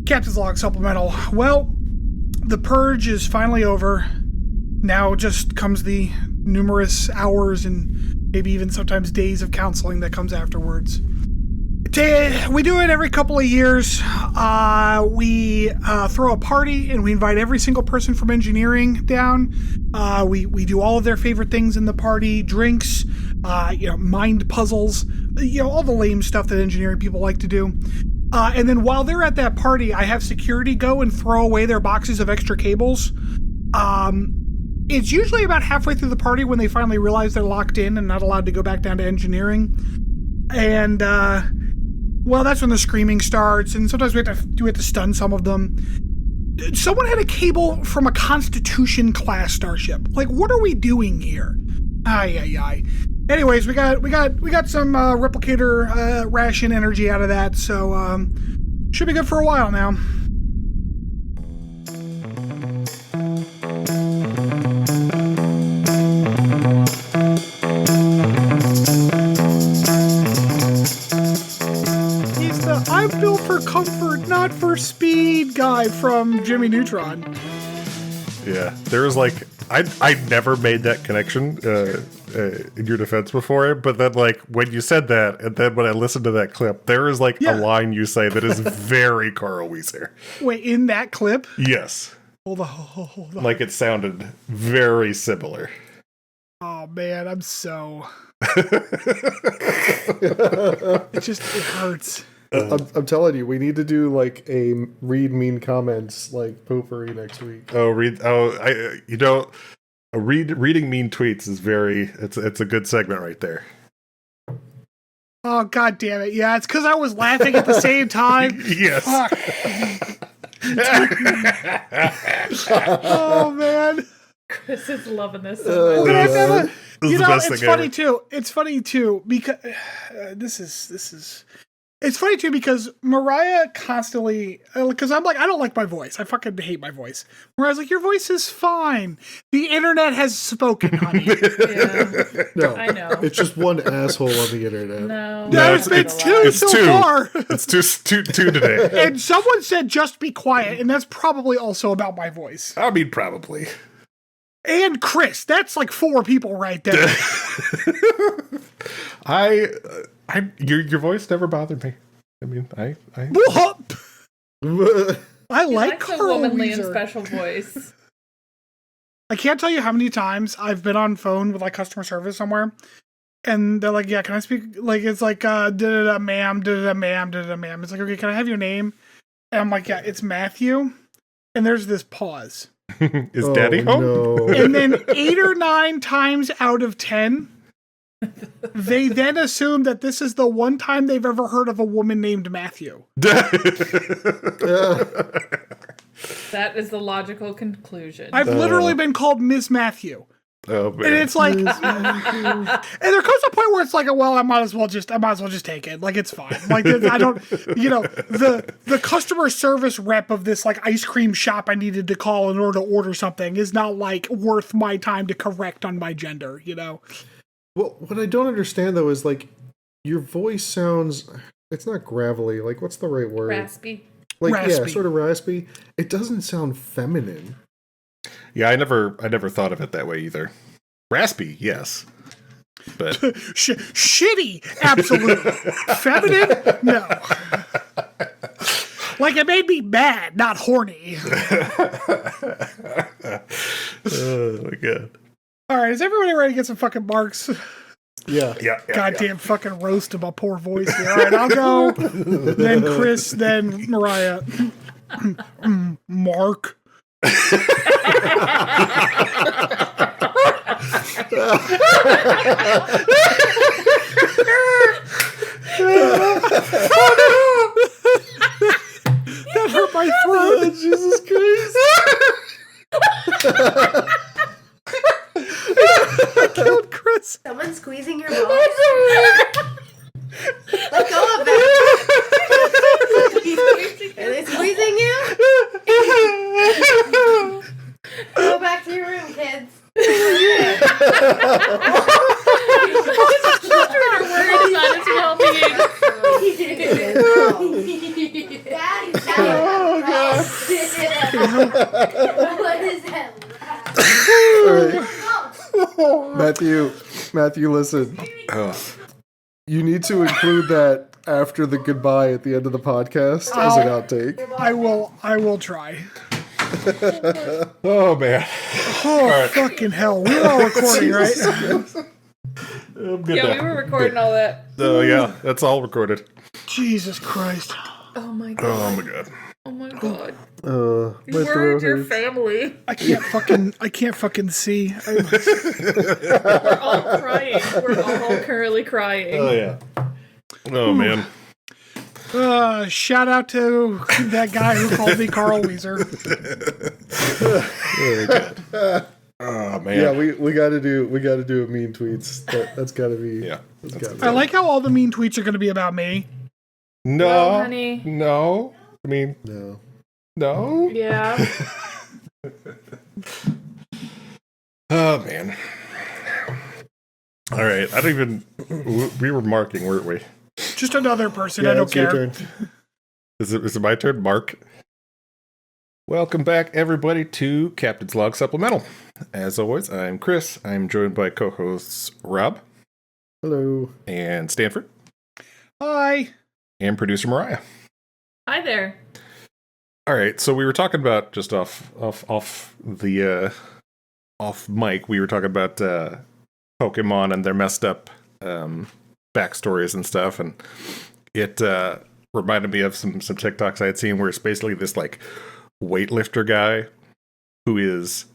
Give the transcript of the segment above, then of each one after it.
Captain's Log Supplemental. Well, the purge is finally over. Now just comes the numerous hours and maybe even sometimes days of counseling that comes afterwards. We do it every couple of years. We throw a party and we invite every single person from engineering down. We do all of their favorite things in the party, drinks, mind puzzles, all the lame stuff that engineering people like to do. And then while they're at that party, I have security go and throw away their boxes of extra cables. It's usually about halfway through the party when they finally realize they're locked in and not allowed to go back down to engineering. And, well, that's when the screaming starts, and sometimes we have to stun some of them. Someone had a cable from a Constitution class starship. Like, what are we doing here? Ay. Anyways, we got some replicator ration energy out of that, so should be good for a while now. I'm built for comfort, not for speed guy from Jimmy Neutron. Yeah, there was like, I never made that connection in your defense before, but then like when you said that, and then when I listened to that clip, there is like a line you say that is very Carl Weiser. Wait, in that clip? Yes. Hold on. Like it sounded very similar. Oh man, I'm so... it hurts. I'm telling you, we need to do like a read mean comments like potpourri next week. Reading mean tweets is it's a good segment right there. Oh god damn it. Yeah, it's because I was laughing at the same time. Yes. Fuck. Oh man. Chris is loving this so much. It's funny too because it's funny too because Mariah constantly, because I'm like, I don't like my voice. I fucking hate my voice. Mariah's like, your voice is fine. The internet has spoken, honey. Yeah. No, I know. it's just one asshole on the internet. No, it's been two so far. It's two today. And someone said just be quiet, and that's probably also about my voice. I mean, probably. And Chris, that's like 4 people right there. Your voice never bothered me. I mean, I like a womanly and special voice. I can't tell you how many times I've been on phone with like customer service somewhere, and they're like, "Yeah, can I speak?" Like it's like da-da-da, ma'am, da-da-da, ma'am, da-da-da, ma'am. It's like, okay, can I have your name? And I'm like, yeah, it's Matthew. And there's this pause. Is Daddy home? No. And then 8 or 9 times out of 10. They then assume that this is the one time they've ever heard of a woman named Matthew. That is the logical conclusion. I've literally been called Miss Matthew. Oh, man. And it's like, and there comes a point where it's like, well, I might as well just take it. Like, it's fine. Like, I don't, the customer service rep of this like ice cream shop I needed to call in order to order something is not like worth my time to correct on my gender, Well, what I don't understand though is like your voice sounds, it's not gravelly. Like, what's the right word? Raspy. Like, raspy. Yeah, sort of raspy. It doesn't sound feminine. Yeah, I never thought of it that way either. Raspy, yes. But shitty, absolutely. Feminine, no. Like it made me mad, not horny. Oh my god. All right, is everybody ready to get some fucking marks? Yeah. Goddamn fucking roast of my poor voice here. All right, I'll go. Then Chris, then Mariah. Mark. That hurt my throat. Oh, Jesus Christ. I killed Chris. Someone squeezing your balls? Let go of that. Are they squeezing you? Go back to your room, kids. Children are worried about his well-being. Daddy, What is that? Matthew, listen. You need to include that after the goodbye at the end of the podcast as an outtake. I will try. Oh man. Oh, fucking hell. We were all recording, right? I'm good Yeah, now. we were recording all that. Oh yeah, that's all recorded. Jesus Christ. Oh my god. Oh my god. Oh my god. My You throat ruined your hurts. family. I can't fucking see. We're all crying. We're all currently crying. Oh yeah. Oh man. Shout out to that guy who called me Carl Weezer. Oh man. Yeah, we gotta do a mean tweets. That's gotta be. Yeah. That's gotta be. I like how all the mean tweets are going to be about me. No. Well, honey. No. I mean, No. no. Yeah. Oh man. All right. I don't even. We were marking, weren't we? Just another person. Yeah, I don't it's your care. turn. Is it my turn? Mark. Welcome back, everybody, to Captain's Log Supplemental. As always, I'm Chris. I'm joined by co-hosts Rob Hello. and Stanford Hi. and producer Mariah. Hi there. All right, so we were talking about just off mic. We were talking about Pokemon and their messed up backstories and stuff, and it reminded me of some TikToks I had seen where it's basically this like weightlifter guy he's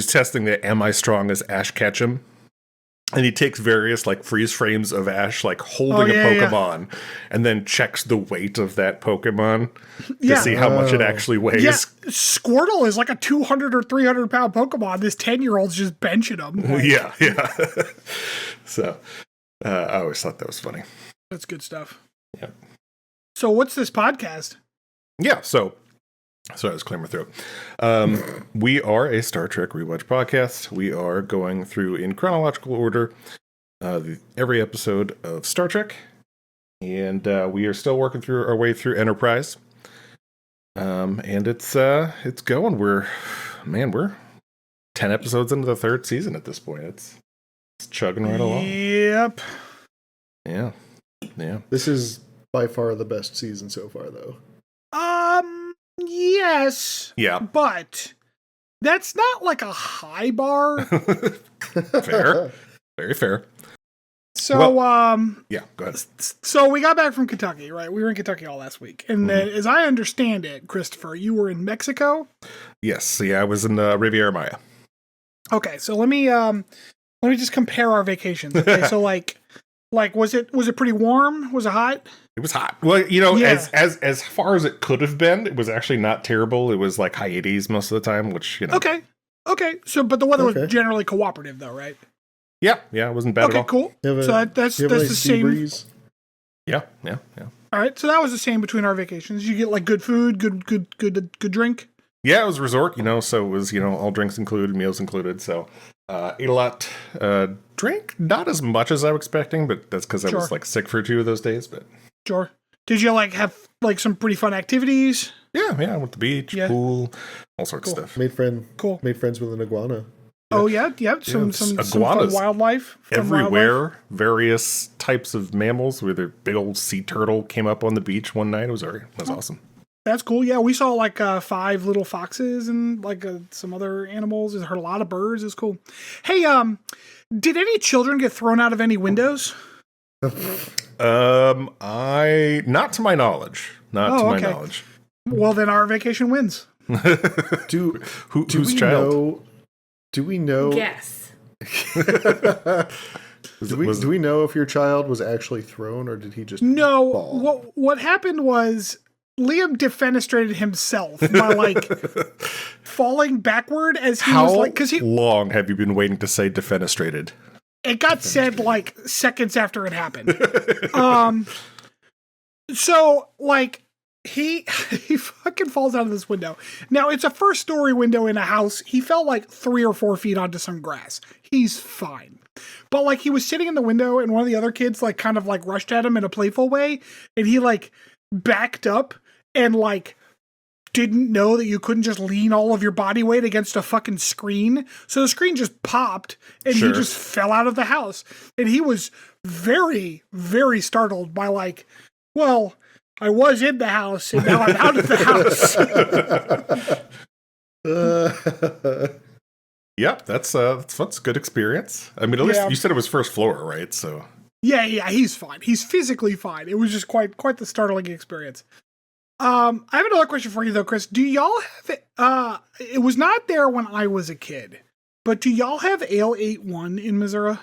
testing the "Am I strong as Ash Ketchum?" And he takes various like freeze frames of Ash like holding a Pokemon and then checks the weight of that Pokemon to see how much it actually weighs. Yeah, Squirtle is like a 200 or 300 pound Pokemon. This 10-year-old's just benching him. Like, Yeah. So I always thought that was funny. that's good stuff. Yeah. So what's this podcast? Yeah, so I was clearing my throat. We are a Star Trek rewatch podcast. We are going through in chronological order every episode of Star Trek, and we are still working through our way through Enterprise. And it's going. We're 10 episodes into the third season at this point. It's chugging right along. Yep. Yeah. This is by far the best season so far, though. Yes. Yeah. But that's not like a high bar. Fair. Very fair. So, Yeah, go ahead. so we got back from Kentucky, right? We were in Kentucky all last week. And then, as I understand it, Christopher, you were in Mexico? Yes, yeah, I was in Riviera Maya. Okay, so let me just compare our vacations. Okay, so like was it pretty warm? Was it hot? It was hot. Well, you know, Yeah. as far as it could have been, it was actually not terrible. It was like high 80s most of the time, which, you know. Okay. So, but the weather was Okay. generally cooperative, though, right? Yeah, it wasn't bad at Okay, all. cool. You have a- So that's you have a the nice sea same. breeze? Yeah. All right, so that was the same between our vacations. You get like good food, good drink. Yeah, it was a resort, you know, so it was, you know, all drinks included, meals included. So, ate a lot. Drank not as much as I was expecting, but that's because I Sure. was like sick for 2 of those days. But Sure. Did you like have like some pretty fun activities? yeah, I went to the beach, Yeah. pool, all sorts Cool. of stuff. Made friends with an iguana. Oh yeah. Some it's fun iguanas wildlife. Fun wildlife. Everywhere, various types of mammals. Where the big old sea turtle came up on the beach one night. It was awesome. That's cool. Yeah, we saw like 5 little foxes and like some other animals. I heard a lot of birds. It's cool. Hey, did any children get thrown out of any windows? I not to my knowledge. Not to my okay. knowledge. Well, then our vacation wins. Do Whose we child? know? Do we know? Yes. Do we know if your child was actually thrown or did he just No, fall? what happened was Liam defenestrated himself by like falling backward as he How was like, because long have you been waiting to say defenestrated? it got said like seconds after it happened. So like he fucking falls out of this window. Now it's a 1st-story window in a house. He fell like 3 or 4 feet onto some grass. He's fine. But like he was sitting in the window and one of the other kids like kind of like rushed at him in a playful way and he like backed up and like didn't know that you couldn't just lean all of your body weight against a fucking screen. So the screen just popped and he just fell out of the house. And he was very, very startled by like, well, I was in the house and now I'm out of the house. Yeah, that's fun. It's a good experience. I mean, at least you said it was first floor, right? So yeah, he's fine. He's physically fine. It was just quite the startling experience. I have another question for you though, Chris. Do y'all have it? It was not there when I was a kid, but do y'all have Ale 8-1 in Missouri?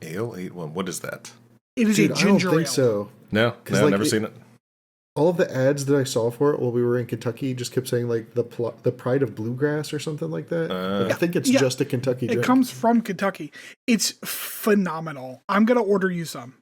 Ale 8-1. What is that? It is a ginger ale. I don't think so. No, like, never seen it. All of the ads that I saw for it while we were in Kentucky just kept saying like the pride of bluegrass or something like that. I think it's just a Kentucky drink. It comes from Kentucky. It's phenomenal. I'm gonna order you some.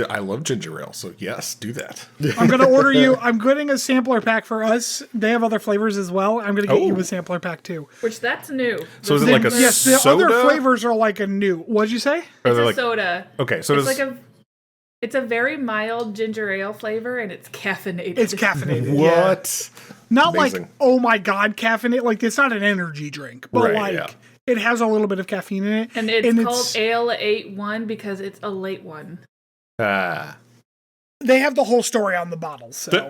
I love ginger ale, so yes, do that. I'm gonna order you. I'm getting a sampler pack for us. They have other flavors as well. I'm gonna get you a sampler pack too. Which that's new. So is it like a yes? The soda? Other flavors are like a new. What'd you say? It's a soda. Okay, so it's a very mild ginger ale flavor, and it's caffeinated. It's caffeinated. What? Not Amazing. like, oh my god, caffeinated. Like, it's not an energy drink, but it has a little bit of caffeine in it. And it's called Ale 8-1 because it's a late one. They have the whole story on the bottle, so.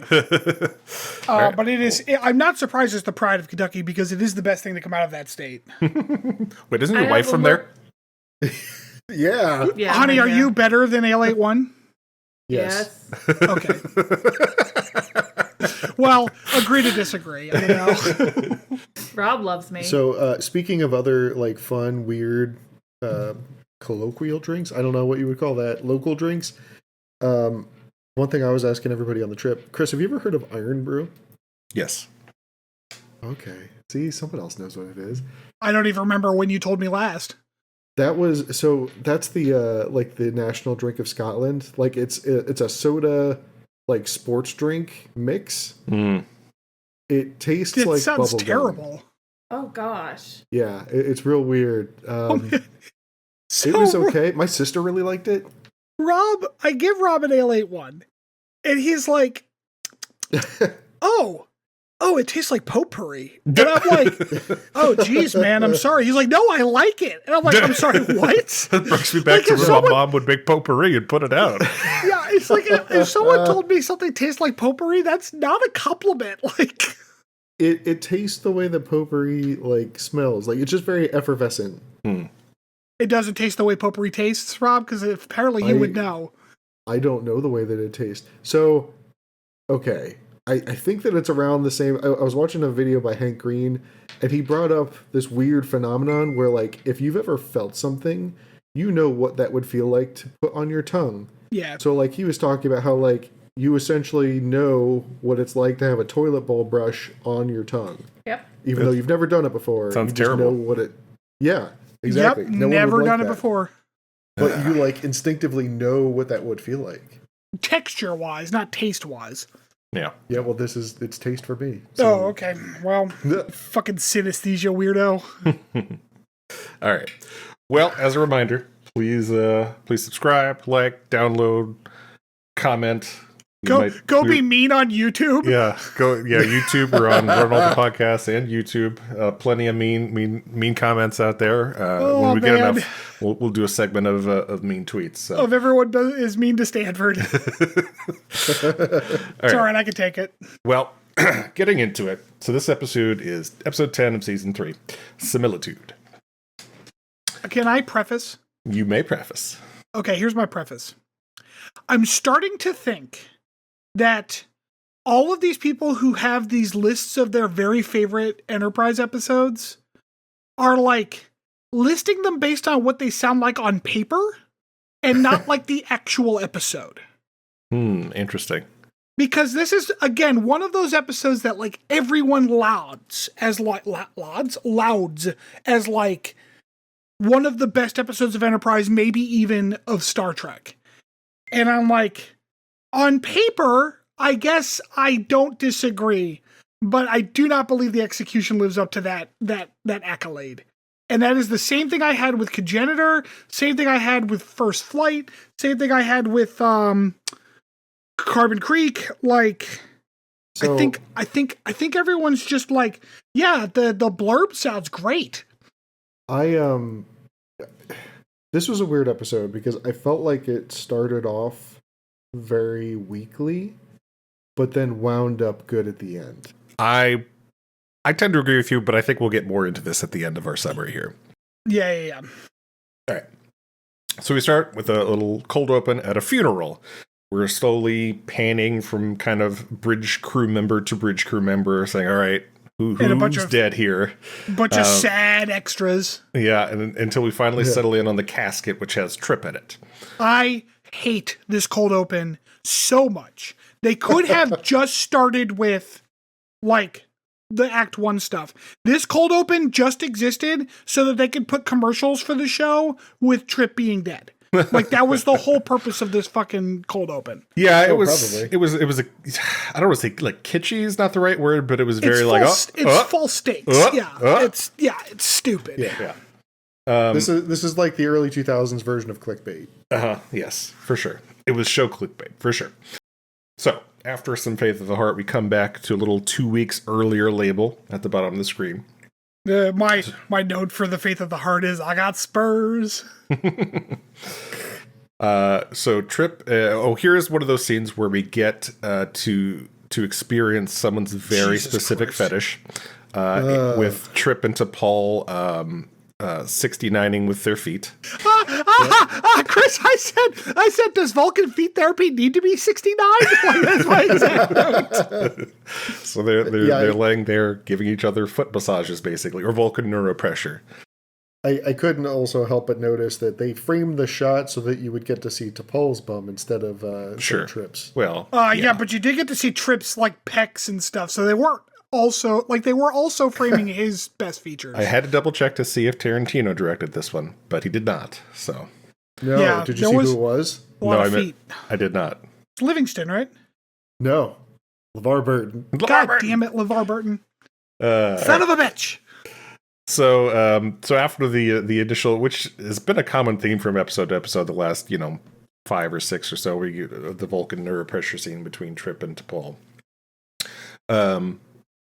But it is. I'm not surprised it's the pride of Kentucky because it is the best thing to come out of that state. Wait, isn't your wife from there? Yeah. Honey, are you better than Ale 8-1? Yes. Okay. Well, agree to disagree. I know. Rob loves me. So, speaking of other like fun, weird, colloquial drinks, I don't know what you would call that, local drinks. One thing I was asking everybody on the trip, Chris, have you ever heard of Iron Brew? Yes. Okay. See, someone else knows what it is. I don't even remember when you told me last. That's the like the national drink of Scotland. Like it's a soda like sports drink mix. It tastes like sounds bubble terrible. gum. Oh gosh. Yeah, it's real weird. It was okay. My sister really liked it. I give Rob an Ale 8-1, and he's like, oh, it tastes like potpourri. And I'm like, oh, geez, man, I'm sorry. He's like, no, I like it. And I'm like, I'm sorry, what? That brings me back to when my mom would make potpourri and put it out. Yeah, it's like, if someone told me something tastes like potpourri, that's not a compliment. Like, it tastes the way that potpourri like smells. Like it's just very effervescent. It doesn't taste the way potpourri tastes, Rob, because apparently you would know. I don't know the way that it tastes. So, okay. I think that it's around the same. I was watching a video by Hank Green, and he brought up this weird phenomenon where, like, if you've ever felt something, you know what that would feel like to put on your tongue. Yeah. So, like, he was talking about how, like, you essentially know what it's like to have a toilet bowl brush on your tongue. Yep. Even though you've never done it before. Sounds you just terrible. know what it. Yeah. Exactly. Yep, never done it before. But you, like, instinctively know what that would feel like. Texture-wise, not taste-wise. Yeah. Yeah, well, it's taste for me. So. Oh, okay. Well, fucking synesthesia weirdo. All right. Well, as a reminder, please subscribe, like, download, comment. Go be mean on YouTube. Yeah, YouTube. We're on all the podcasts and YouTube. Plenty of mean comments out there. When we get enough, we'll do a segment of mean tweets. So. Of everyone is mean to Stanford. It's all right, I can take it. Well, getting into it. So this episode is episode 10 of season 3, Similitude. Can I preface? You may preface. Okay, here's my preface. I'm starting to think that all of these people who have these lists of their very favorite Enterprise episodes are like listing them based on what they sound like on paper and not like the actual episode. Interesting. Because this is, again, one of those episodes that like everyone lauds as like one of the best episodes of Enterprise, maybe even of Star Trek. And I'm like, on paper, I guess I don't disagree, but I do not believe the execution lives up to that accolade. And that is the same thing I had with Cogenitor, same thing I had with First Flight, same thing I had with Carbon Creek. Like, So I think everyone's just like, yeah, the blurb sounds great. This was a weird episode because I felt like it started off very weakly, but then wound up good at the end. I tend to agree with you, but I think we'll get more into this at the end of our summary here. Yeah. All right. So we start with a little cold open at a funeral. We're slowly panning from kind of bridge crew member to bridge crew member, saying, all right, who's dead here? Bunch of sad extras. Yeah, and until we finally settle in on the casket, which has Trip in it. I hate this cold open so much. They could have just started with, like, the Act 1 stuff. This cold open just existed so that they could put commercials for the show with Trip being dead. Like, that was the whole purpose of this fucking cold open. Yeah, it was a, I don't want to say like kitschy is not the right word, but it was very it's false stakes. It's stupid. Yeah. This is like the early 2000s version of clickbait. Yes, for sure. It was show clickbait, for sure. So, after some Faith of the Heart, we come back to a little 2 weeks earlier label at the bottom of the screen. My note for the Faith of the Heart is, I got Spurs. So Trip, here's one of those scenes where we get to experience someone's very specific fetish, with Trip and T'Pol 69ing with their feet. Chris, I said, does Vulcan feet therapy need to be 69? Like, that's my exact note. So they're laying there giving each other foot massages, basically, or Vulcan neuropressure. I couldn't also help but notice that they framed the shot so that you would get to see T'Pol's bum instead of Trip's. Well, yeah, but you did get to see Trip's like pecs and stuff, so they were also framing his best features. I had to double check to see if Tarantino directed this one, but he did not. So no, did you see who it was? I did not. It's Livingston, right? No, LeVar Burton. Damn it, LeVar Burton! Son of a bitch. So after the initial, which has been a common theme from episode to episode, the last 5 or 6 or so, where you the Vulcan neuropressure scene between Trip and T'Pol.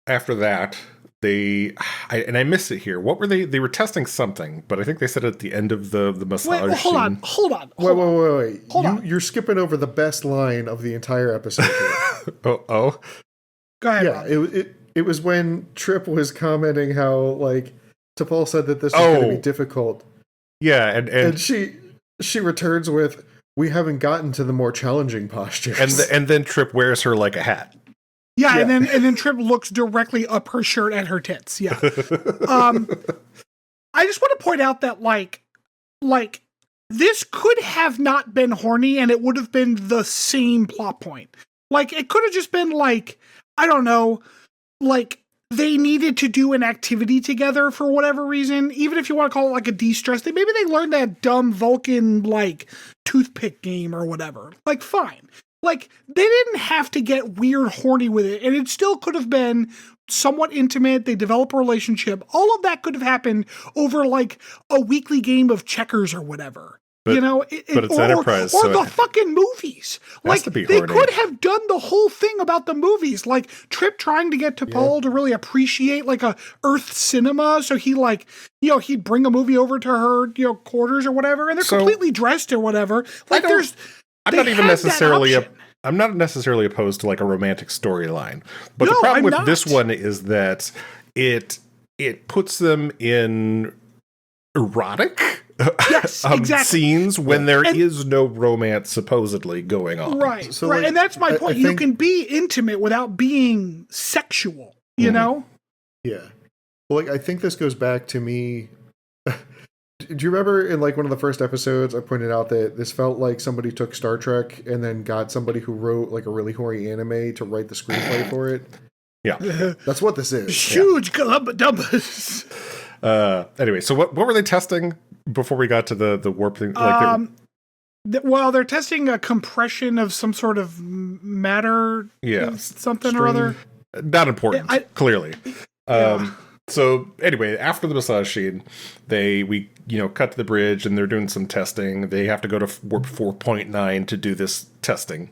After that, I missed it here. What were they? They were testing something, but I think they said at the end of the massage scene. Hold on. Wait. You're skipping over the best line of the entire episode here. Oh. Go ahead. Yeah, it was when Trip was commenting how, like, T'Pol said that this was going to be difficult. Yeah, and she returns with, "We haven't gotten to the more challenging postures." And then Trip wears her like a hat. Yeah, and then Trip looks directly up her shirt at her tits. Yeah. I just want to point out that like this could have not been horny and it would have been the same plot point. Like, it could have just been like, I don't know, like they needed to do an activity together for whatever reason. Even if you want to call it like a de-stress thing, maybe they learned that dumb Vulcan like toothpick game or whatever. Like, fine. Like, they didn't have to get weird horny with it, and it still could have been somewhat intimate. They develop a relationship. All of that could have happened over like a weekly game of checkers or whatever. But it's Enterprise, or the fucking movies. Like, they could have done the whole thing about the movies, like Trip trying to get T'Pol to really appreciate like a Earth cinema. So he like, he'd bring a movie over to her, quarters or whatever, and they're completely dressed or whatever. Like, I'm not necessarily opposed to like a romantic storyline, but the problem with this one is that it puts them in erotic scenes when there is no romance supposedly going on. Right. So right. And that's my point. You can be intimate without being sexual, you know? Yeah. Well, like, I think this goes back to me. Do you remember in like one of the first episodes I pointed out that this felt like somebody took Star Trek and then got somebody who wrote like a really horny anime to write the screenplay for it? Yeah. That's what this is. Huge gulubba-dubbas. Anyway, so what were they testing before we got to the warp thing? They're testing a compression of some sort of matter. Yeah. Something or other. Not important, clearly. So anyway, after the massage scene, we cut to the bridge and they're doing some testing. They have to go to warp 4.9 to do this testing.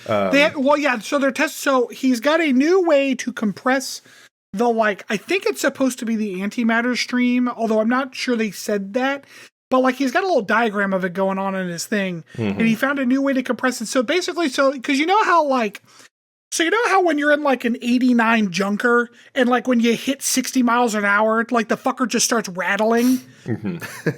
So they're testing. So he's got a new way to compress the, like, I think it's supposed to be the antimatter stream, although I'm not sure they said that. But, like, he's got a little diagram of it going on in his thing, and he found a new way to compress it. So basically, because you know how when you're in, like, an 89 junker, and, like, when you hit 60 miles an hour, like, the fucker just starts rattling?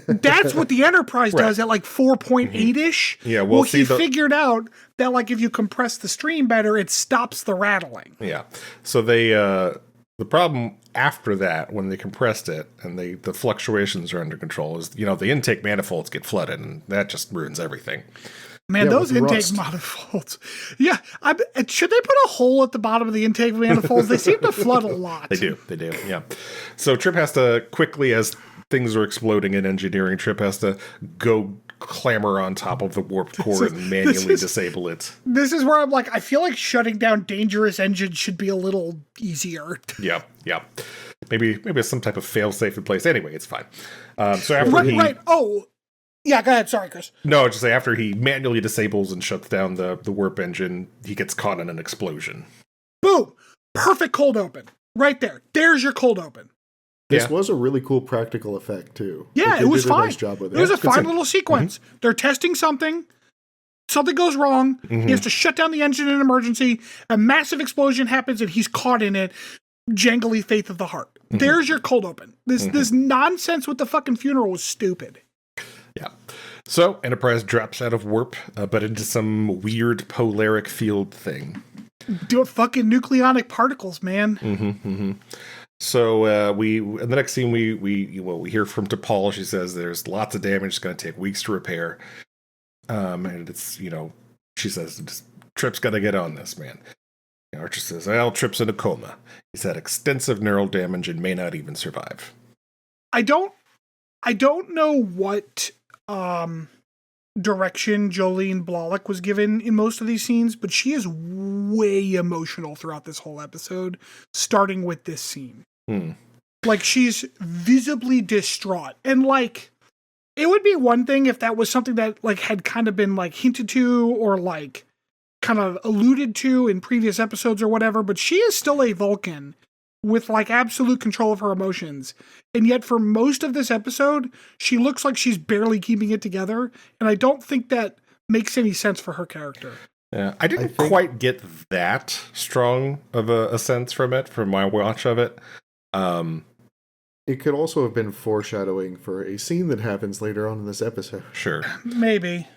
That's what the Enterprise does at, like, 4.8-ish. Yeah, well, he figured out that, like, if you compress the stream better, it stops the rattling. Yeah. So they, the problem after that, when they compressed it, and the fluctuations are under control, is, the intake manifolds get flooded, and that just ruins everything. Man, those intake manifolds. Yeah. Should they put a hole at the bottom of the intake manifolds? They seem to flood a lot. They do, yeah. So Trip has to quickly, as things are exploding in engineering, Trip has to go clamber on top of the warp core and manually disable it. This is where I'm like, I feel like shutting down dangerous engines should be a little easier. Yeah. Maybe some type of fail-safe in place. Anyway, it's fine. So after Right. Oh, yeah, go ahead. Sorry, Chris. No, just say after he manually disables and shuts down the warp engine, he gets caught in an explosion. Boom! Perfect cold open. Right there. There's your cold open. This was a really cool practical effect, too. Yeah, it was fine. Nice job with it was a fine little sequence. They're testing something. Something goes wrong. He has to shut down the engine in an emergency. A massive explosion happens, and he's caught in it. Jangly faith of the heart. There's your cold open. This nonsense with the fucking funeral was stupid. Yeah. So Enterprise drops out of warp, but into some weird polaric field thing. Do it fucking nucleonic particles, man. So in the next scene we hear from T'Pol. She says there's lots of damage. It's going to take weeks to repair. And it's, she says Trip's got to get on this, man. Archer says, well, Trip's in a coma. He's had extensive neural damage and may not even survive. I don't know what direction Jolene Blalock was given in most of these scenes, but she is way emotional throughout this whole episode, starting with this scene. Like, she's visibly distraught. And, like, it would be one thing if that was something that, like, had kind of been, like, hinted to or, like, kind of alluded to in previous episodes or whatever, but she is still a Vulcan with, like, absolute control of her emotions. And yet for most of this episode, she looks like she's barely keeping it together. And I don't think that makes any sense for her character. Yeah, I didn't quite get that strong of a sense from my watch of it. It could also have been foreshadowing for a scene that happens later on in this episode. Sure. Maybe.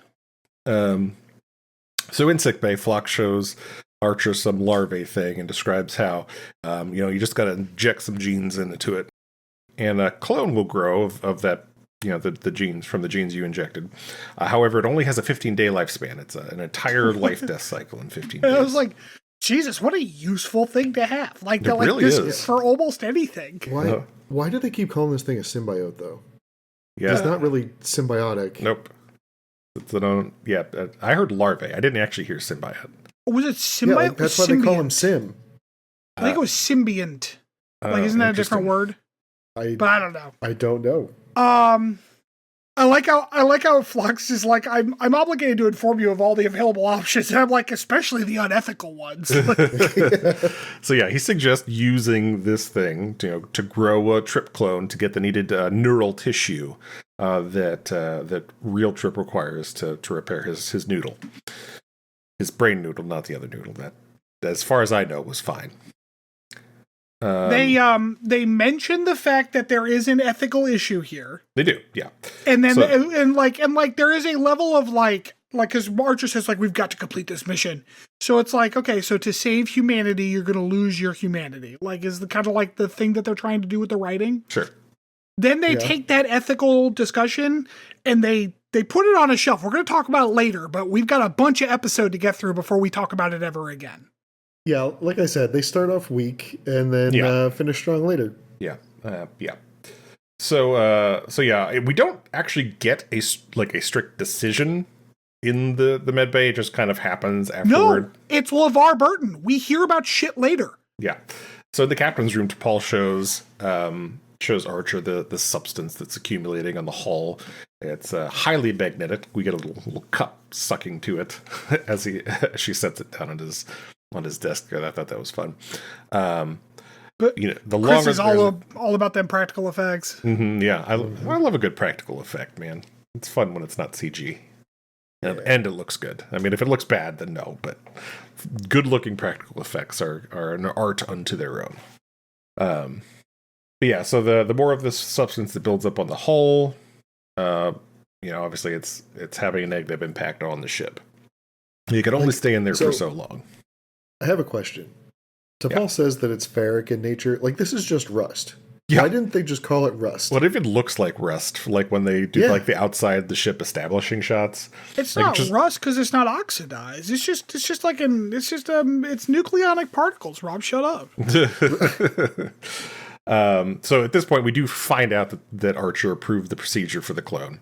So in sickbay, Phlox shows Archer some larvae thing and describes how, you just got to inject some genes into it. And a clone will grow of that, the genes from the genes you injected. However, it only has a 15-day lifespan. It's an entire life-death cycle in 15 days. I was like, Jesus, what a useful thing to have. Like, it really is. For almost anything. Why do they keep calling this thing a symbiote, though? Yeah. It's not really symbiotic. Nope. I heard larvae. I didn't actually hear symbiote. Was it symbiote? Yeah, that's why they call him Sim. I think it was symbiont. Isn't that a different word? But I don't know. I don't know. I like how Phlox is like, I'm obligated to inform you of all the available options. And I'm like, especially the unethical ones. So yeah, he suggests using this thing to grow a Trip clone to get the needed neural tissue that real Trip requires to repair his noodle. His brain noodle, not the other noodle. That, as far as I know, was fine. They mention the fact that there is an ethical issue here. They do, yeah. And then and there is a level of like because Archer says like we've got to complete this mission. So it's like, okay, so to save humanity, you're going to lose your humanity. Like, is the kind of like the thing that they're trying to do with the writing. Sure. Then they take that ethical discussion and they put it on a shelf. We're going to talk about it later, but we've got a bunch of episode to get through before we talk about it ever again. Yeah, like I said, they start off weak and then finish strong later. Yeah, yeah. So we don't actually get a strict decision in the medbay. It just kind of happens afterward. No, it's LeVar Burton. We hear about shit later. Yeah. So in the captain's room, T'Pol shows shows Archer the substance that's accumulating on the hull. It's highly magnetic. We get a little cup sucking to it as she sets it down on his desk there. I thought that was fun. But you know, the Chris longer is all about them practical effects. yeah, I love a good practical effect, man. It's fun when it's not CG. And it looks good. I mean, if it looks bad, then no. But good-looking practical effects are an art unto their own. But yeah, so the more of this substance that builds up on the hull, obviously it's having a negative impact on the ship. You can only stay in there for so long. I have a question. T'Pol says that it's ferric in nature. Like, this is just rust. Yeah. Why didn't they just call it rust? Well, it even looks like rust, like when they do like the outside the ship establishing shots. It's not rust because it's not oxidized. It's just it's nucleonic particles. Rob, shut up. So at this point, we do find out that Archer approved the procedure for the clone.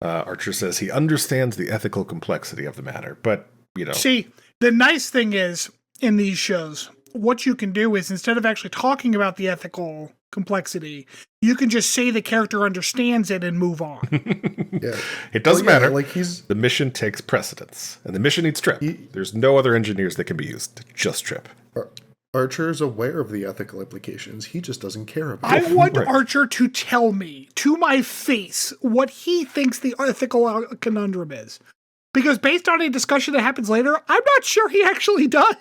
Archer says he understands the ethical complexity of the matter, but See, the nice thing is in these shows, what you can do is instead of actually talking about the ethical complexity, you can just say the character understands it and move on. It doesn't matter. Like the mission takes precedence, and the mission needs Trip. There's no other engineers that can be used, just Trip. Archer is aware of the ethical implications. He just doesn't care about it. I want Archer to tell me to my face what he thinks the ethical conundrum is. Because based on a discussion that happens later, I'm not sure he actually does.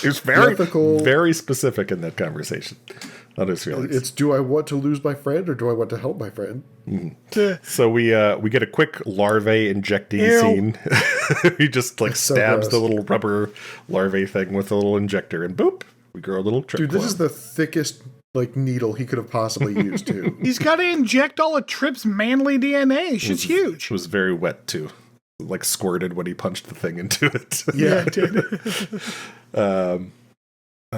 He was very specific in that conversation on his feelings. It's, do I want to lose my friend or do I want to help my friend? So we get a quick larvae injecting scene. He just stabs the little rubber larvae thing with a little injector, and boop, we grow a little Trip. Dude, this is the thickest needle he could have possibly used too. He's got to inject all of Trip's manly DNA. Shit's huge. It was very wet too. Squirted when he punched the thing into it. Yeah, it did.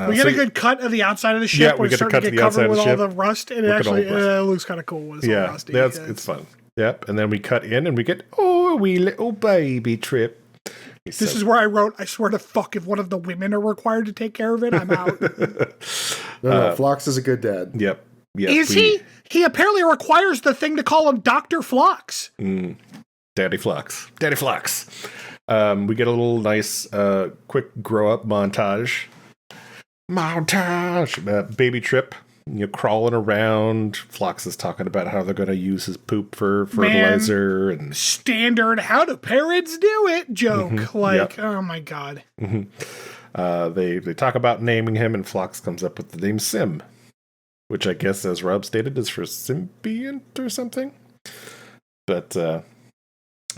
We get a good cut of the outside of the ship. Yeah, we get a cut of the covered outside with of the all ship. the rust, and it looks kind of cool when it's all rusty. Yeah, it's fun. Yep, and then we cut in and we get a wee little baby Trip. This is where I wrote, I swear to fuck, if one of the women are required to take care of it, I'm out. No, Phlox is a good dad. Yep. Is he? He apparently requires the thing to call him Dr. Phlox. Daddy Phlox. Daddy Phlox. We get a little nice, quick grow-up montage. Baby Trip, crawling around. Phlox is talking about how they're going to use his poop for fertilizer. And standard how do parents do it joke. Oh my God. They talk about naming him, and Phlox comes up with the name Sim, which I guess, as Rob stated, is for symbiont or something. But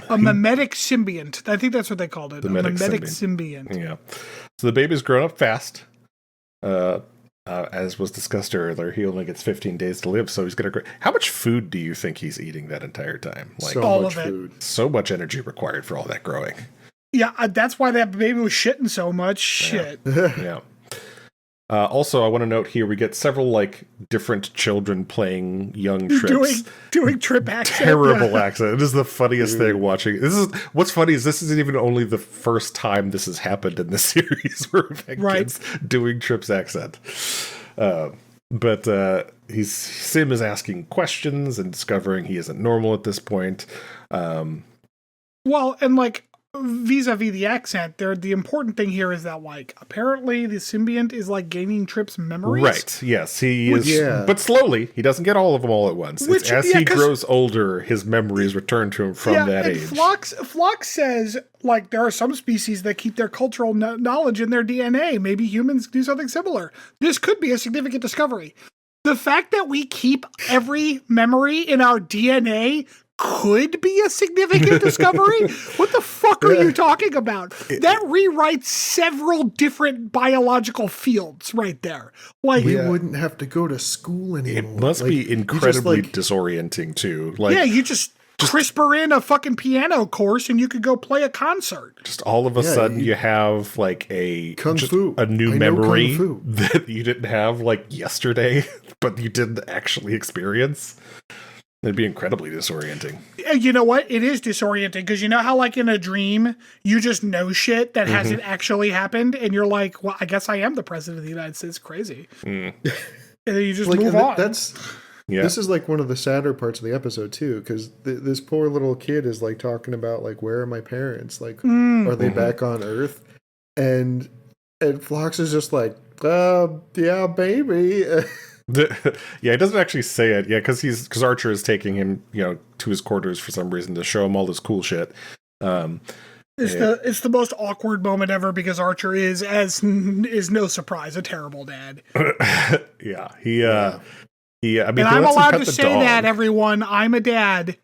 a mimetic symbiont. I think that's what they called it. A mimetic symbiont. Yeah. So the baby's grown up fast. As was discussed earlier, he only gets 15 days to live, so he's going to... How much food do you think he's eating that entire time? All of it. So much energy required for all that growing. Yeah, that's why that baby was shitting so much. Shit. Yeah. Also, I want to note here, we get several different children playing young Trips. Doing Trip accent. Terrible accent. It is the funniest thing watching. What's funny is this isn't even only the first time this has happened in the series where we've had kids doing Trip's accent. But Sim is asking questions and discovering he isn't normal at this point. Well, and vis-a-vis the accent, the important thing here is that apparently the symbiont is gaining Trip's memories. Right. Yes, he is, but slowly. He doesn't get all of them all at once. As he grows older, his memories return to him from that age. Phlox says there are some species that keep their cultural knowledge in their DNA. Maybe humans do something similar. This could be a significant discovery. The fact that we keep every memory in our DNA could be a significant discovery? What the fuck are you talking about? That rewrites several different biological fields right there. We wouldn't have to go to school anymore. It must be incredibly disorienting too. You just CRISPR in a fucking piano course and you could go play a concert. Just all of a sudden you have a new memory that you didn't have yesterday, but you didn't actually experience. It'd be incredibly disorienting. You know what? It is disorienting because you know how in a dream you just know shit that hasn't actually happened and you're like, well, I guess I am the president of the United States. Crazy. And then you just Like, move and on. This is like one of the sadder parts of the episode too, because this poor little kid is like talking about like, where are my parents? Like, are they back on Earth? And Phlox is just like, yeah, baby. Yeah, he doesn't actually say it. Yeah, because Archer is taking him, to his quarters for some reason to show him all this cool shit. It's the most awkward moment ever because Archer is no surprise a terrible dad. Yeah, I mean, and I'm allowed to say that, everyone. I'm a dad.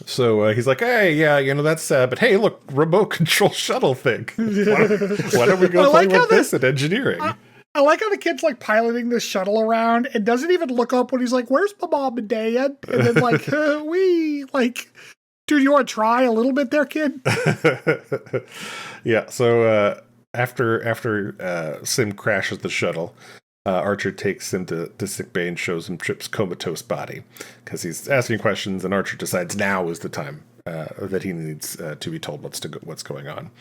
So he's like, hey, yeah, that's sad, but hey, look, remote control shuttle thing. Why don't we go play with this in engineering? I like how the kid's like piloting this shuttle around and doesn't even look up when he's like, where's my mom and dad? And then like, dude, you want to try a little bit there, kid? Yeah, so after Sim crashes the shuttle, Archer takes him to sickbay and shows him Trip's comatose body because he's asking questions, and Archer decides now is the time that he needs to be told what's going on.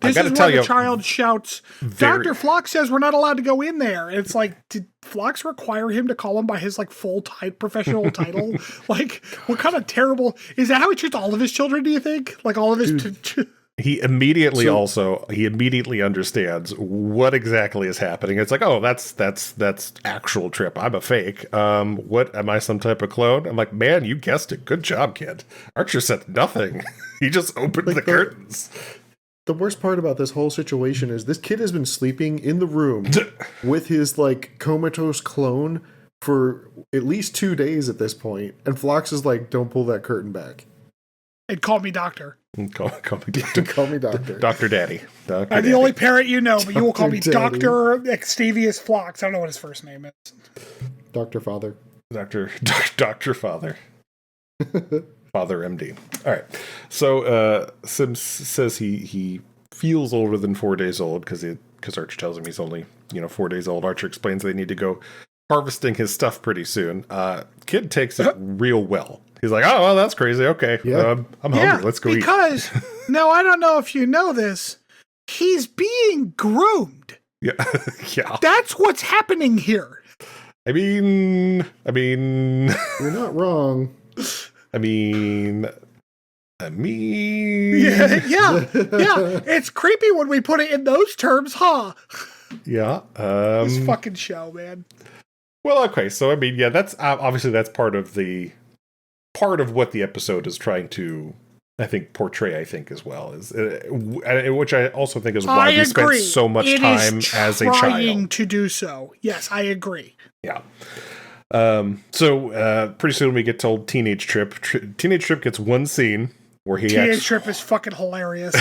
This is where the child shouts, Dr. Phlox says we're not allowed to go in there. And it's like, did Phlox require him to call him by his like full professional title? Like, what kind of terrible... Is that how he treats all of his children, do you think? Like all of his... He immediately understands what exactly is happening. It's like, oh, that's actual Trip. I'm a fake. What am I, some type of clone? I'm like, man, you guessed it. Good job, kid. Archer said nothing. He just opened the curtains. The worst part about this whole situation is this kid has been sleeping in the room with his like comatose clone for at least 2 days at this point, and Phlox is like, don't pull that curtain back. And call me doctor. Call me doctor. Call me doctor. Dr. Daddy. I'm the only parent you know, but you will call me Dr. Extavius Phlox. I don't know what his first name is. Dr. Father. Dr. Father. Father MD. All right. So Sim says he feels older than 4 days old because Archer tells him he's only 4 days old. Archer explains they need to go harvesting his stuff pretty soon. Kid takes it real well. He's like, oh, well, that's crazy. Okay, yeah. I'm hungry. Let's go eat. Because, no, I don't know if you know this, he's being groomed. Yeah, yeah. That's what's happening here. I mean, you're not wrong. I mean. Yeah. It's creepy when we put it in those terms, huh? Yeah. This fucking show, man. Well, okay. So, I mean, yeah, that's obviously that's part of what the episode is trying to, I think, portray, as well, is which I also think is why we spent so much time as a child. Trying to do so. Yes, I agree. Yeah. So pretty soon we get told Teenage Trip. Teenage Trip gets one scene where Teenage Trip is fucking hilarious.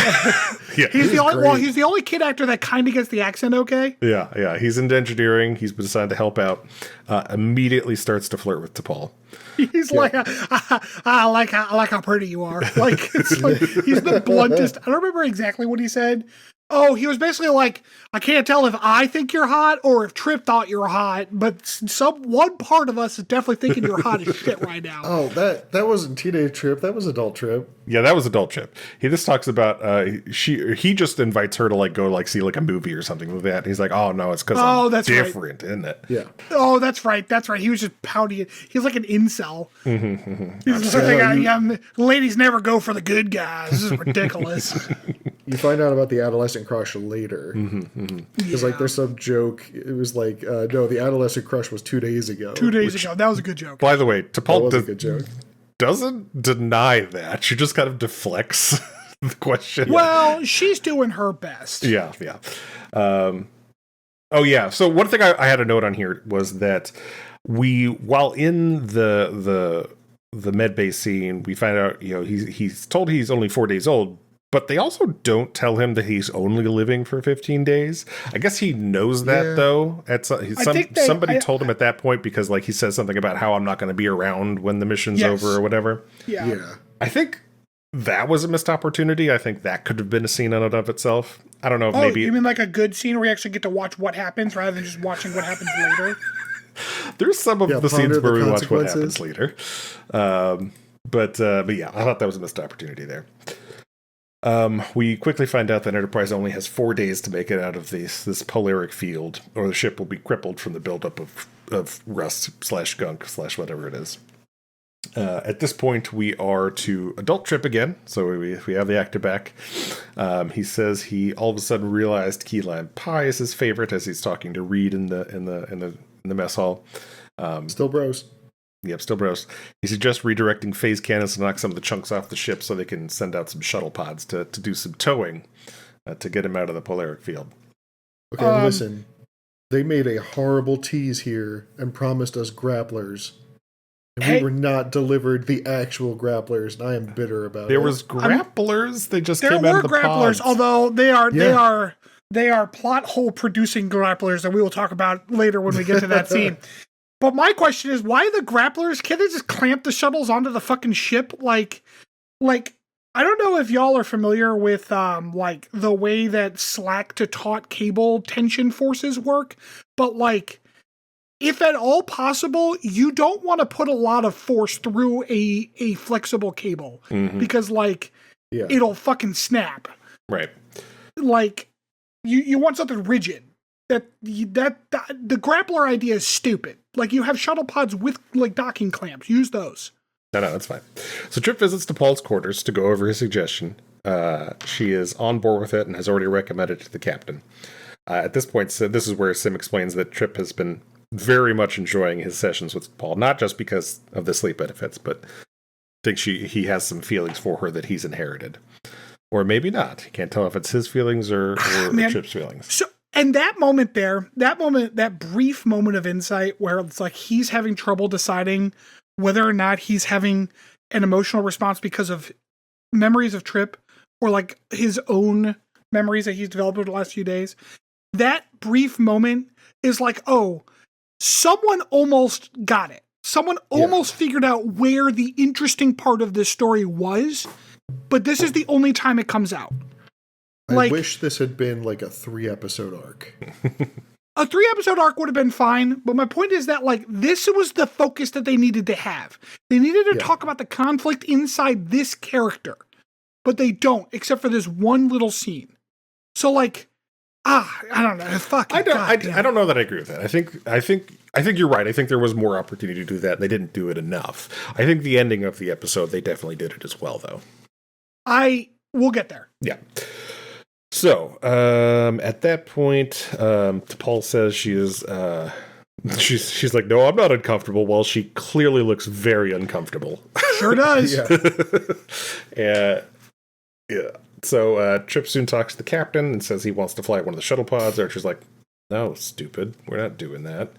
Yeah, he's the only kid actor that kind of gets the accent okay. Yeah. He's into engineering. He's been assigned to help out. Immediately starts to flirt with T'Pol. He's like, I like how pretty you are. Like, it's like he's the bluntest. I don't remember exactly what he said. Oh, he was basically like, I can't tell if I think you're hot or if Trip thought you were hot, but one part of us is definitely thinking you're hot as shit right now. Oh, that wasn't Teenage Trip. That was Adult Trip. Yeah, that was Adult Trip. He just talks about he just invites her to like go like see like a movie or something like that. And he's like, oh no, it's because I'm different, isn't it? Yeah. Oh, that's right. He was just pounding it. He's like an incel. He's like, ladies never go for the good guys. This is ridiculous. You find out about the adolescent crush later. Because like there's some joke. It was like, no, the adolescent crush was 2 days ago. 2 days ago. That was a good joke. By the way, T'Pol doesn't deny that. She just kind of deflects the question. Well, she's doing her best. Yeah. Oh yeah. So one thing I had a note on here was that while in the med bay scene, we find out he's told he's only 4 days old. But they also don't tell him that he's only living for 15 days. I guess he knows that, though. Somebody told him at that point because, like, he says something about how I'm not going to be around when the mission's over or whatever. Yeah. I think that was a missed opportunity. I think that could have been a scene in and of itself. I don't know if maybe... you mean like a good scene where we actually get to watch what happens rather than just watching what happens later? There's some of the scenes where we watch what happens later. But yeah, I thought that was a missed opportunity there. We quickly find out that Enterprise only has 4 days to make it out of this polaric field, or the ship will be crippled from the buildup of rust/gunk/whatever it is. At this point, we are to adult Trip again, so we have the actor back. He says he all of a sudden realized key lime pie is his favorite as he's talking to Reed in the mess hall. Still bros. Yep, still bros. He suggests redirecting phase cannons to knock some of the chunks off the ship so they can send out some shuttle pods to do some towing to get him out of the polaric field. Okay, listen. They made a horrible tease here and promised us grapplers. And we were not delivered the actual grapplers, and I am bitter about it. There was grapplers. They just there came out were of the grapplers, pods. although they are plot hole producing grapplers that we will talk about later when we get to that scene. But my question is, why the grapplers? Can't they just clamp the shuttles onto the fucking ship? Like I don't know if y'all are familiar with like the way that slack to taut cable tension forces work, but like, if at all possible, you don't want to put a lot of force through a flexible cable because like it'll fucking snap. Right. Like you want something rigid. That the grappler idea is stupid. Like, you have shuttle pods with like docking clamps. Use those. No, that's fine. So Trip visits to Paul's quarters to go over his suggestion. She is on board with it and has already recommended it to the captain. At this point, so this is where Sim explains that Trip has been very much enjoying his sessions with Paul, not just because of the sleep benefits, but thinks he has some feelings for her that he's inherited. Or maybe not. He can't tell if it's his feelings or Trip's feelings. So, and that brief moment of insight where it's like he's having trouble deciding whether or not he's having an emotional response because of memories of Trip or like his own memories that he's developed over the last few days. That brief moment is like, oh, someone almost got it. Someone almost figured out where the interesting part of this story was, but this is the only time it comes out. I wish this had been like a 3-episode arc. A 3-episode arc would have been fine, but my point is that like this was the focus that they needed to have. They needed to talk about the conflict inside this character, but they don't, except for this one little scene. So like, I don't know. I don't know that I agree with that. I think you're right. I think there was more opportunity to do that. And they didn't do it enough. I think the ending of the episode, they definitely did it as well, though. We'll get there. Yeah. So, at that point, Paul says she is, she's like, no, I'm not uncomfortable, while she clearly looks very uncomfortable. Sure does. Yeah. So, Trip soon talks to the captain and says he wants to fly one of the shuttle pods. Archer's like, no, stupid. We're not doing that.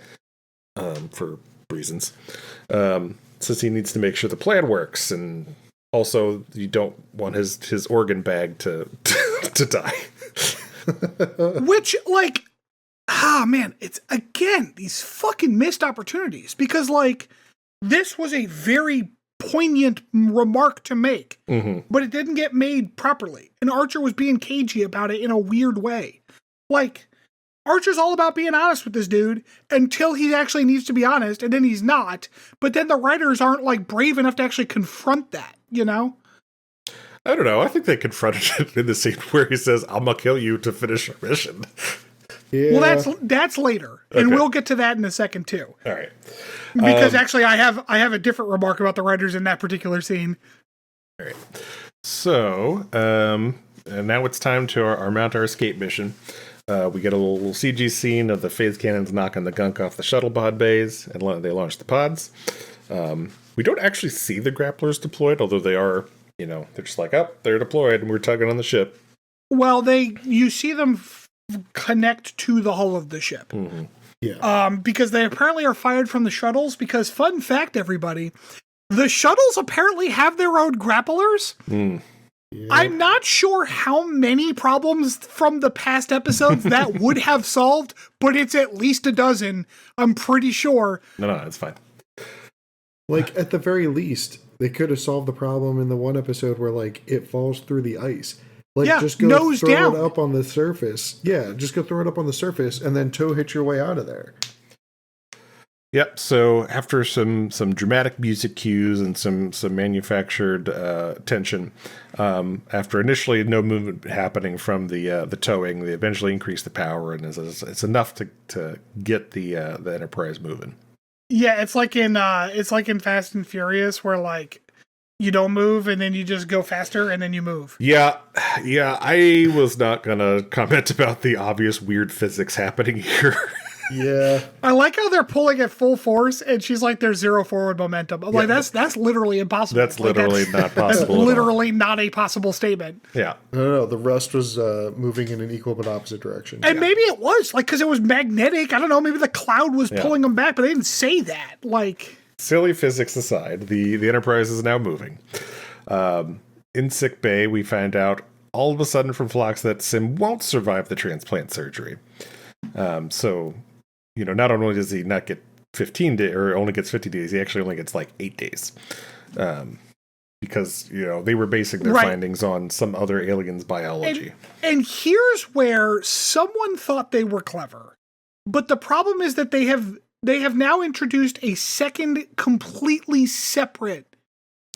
For reasons. Says he needs to make sure the plan works, and also you don't want his organ bag to die. Which, like, man, it's, again, these fucking missed opportunities. Because, like, this was a very poignant remark to make, but it didn't get made properly. And Archer was being cagey about it in a weird way. Like, Archer's all about being honest with this dude until he actually needs to be honest, and then he's not. But then the writers aren't, like, brave enough to actually confront that, you know? I don't know. I think they confronted it in the scene where he says, I'm gonna kill you to finish our mission. Yeah. Well, that's later, and we'll get to that in a second too. All right, because actually, I have a different remark about the writers in that particular scene. All right. So, and now it's time to our mount our escape mission. We get a little CG scene of the phase cannons knocking the gunk off the shuttle pod bays, and they launch the pods. We don't actually see the grapplers deployed, although they are, they're just like, oh, they're deployed, and we're tugging on the ship. Well, you see them connect to the hull of the ship. Yeah. Because they apparently are fired from the shuttles, because fun fact, everybody, the shuttles apparently have their own grapplers. Yeah. I'm not sure how many problems from the past episodes that would have solved, but it's at least a dozen, I'm pretty sure. No, it's fine. Like, at the very least, they could have solved the problem in the one episode where, like, it falls through the ice. Like, just go nose throw down. it up on the surface. Yeah, just go throw it up on the surface and then tow hitch your way out of there. Yep. So after some dramatic music cues and some manufactured tension, after initially no movement happening from the towing, they eventually increase the power, and it's enough to get the Enterprise moving. Yeah, it's like in Fast and Furious where like you don't move and then you just go faster and then you move. Yeah. I was not gonna comment about the obvious weird physics happening here. Yeah. I like how they're pulling at full force, and she's like, "There's zero forward momentum." I'm like, that's literally impossible. That's Like, literally not possible. That's literally not a possible statement. Yeah. No. The rust was moving in an equal but opposite direction. And maybe it was like because it was magnetic. I don't know. Maybe the cloud was pulling them back, but they didn't say that. Like, silly physics aside, the Enterprise is now moving. In sick bay, we find out all of a sudden from Phlox that Sim won't survive the transplant surgery. So, not only does he not get 15 days, or only gets 50 days, he actually only gets like 8 days. Because, they were basing their findings on some other alien's biology. And here's where someone thought they were clever. But the problem is that they have now introduced a second completely separate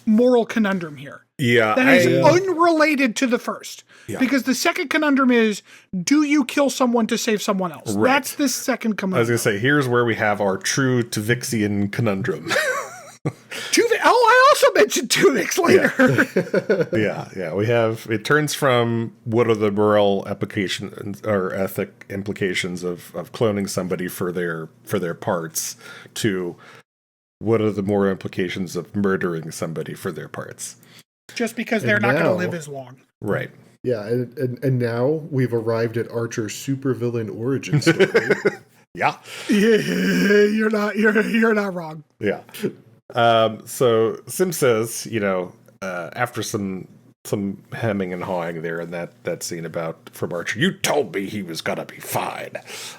moral conundrum here. Yeah. That is unrelated to the first. Yeah. Because the second conundrum is, do you kill someone to save someone else? Right. That's the second conundrum. I was going to say, here's where we have our true Tuvixian conundrum. I also mentioned Tuvix later. Yeah. We have, it turns from what are the moral applications or ethic implications of cloning somebody for their parts to what are the moral implications of murdering somebody for their parts. Just because they're not going to live as long. Right. Yeah, and now we've arrived at Archer's supervillain origin story. Yeah. You're not wrong. Yeah. So Sim says, after some hemming and hawing there in that scene from Archer, you told me he was gonna be fine.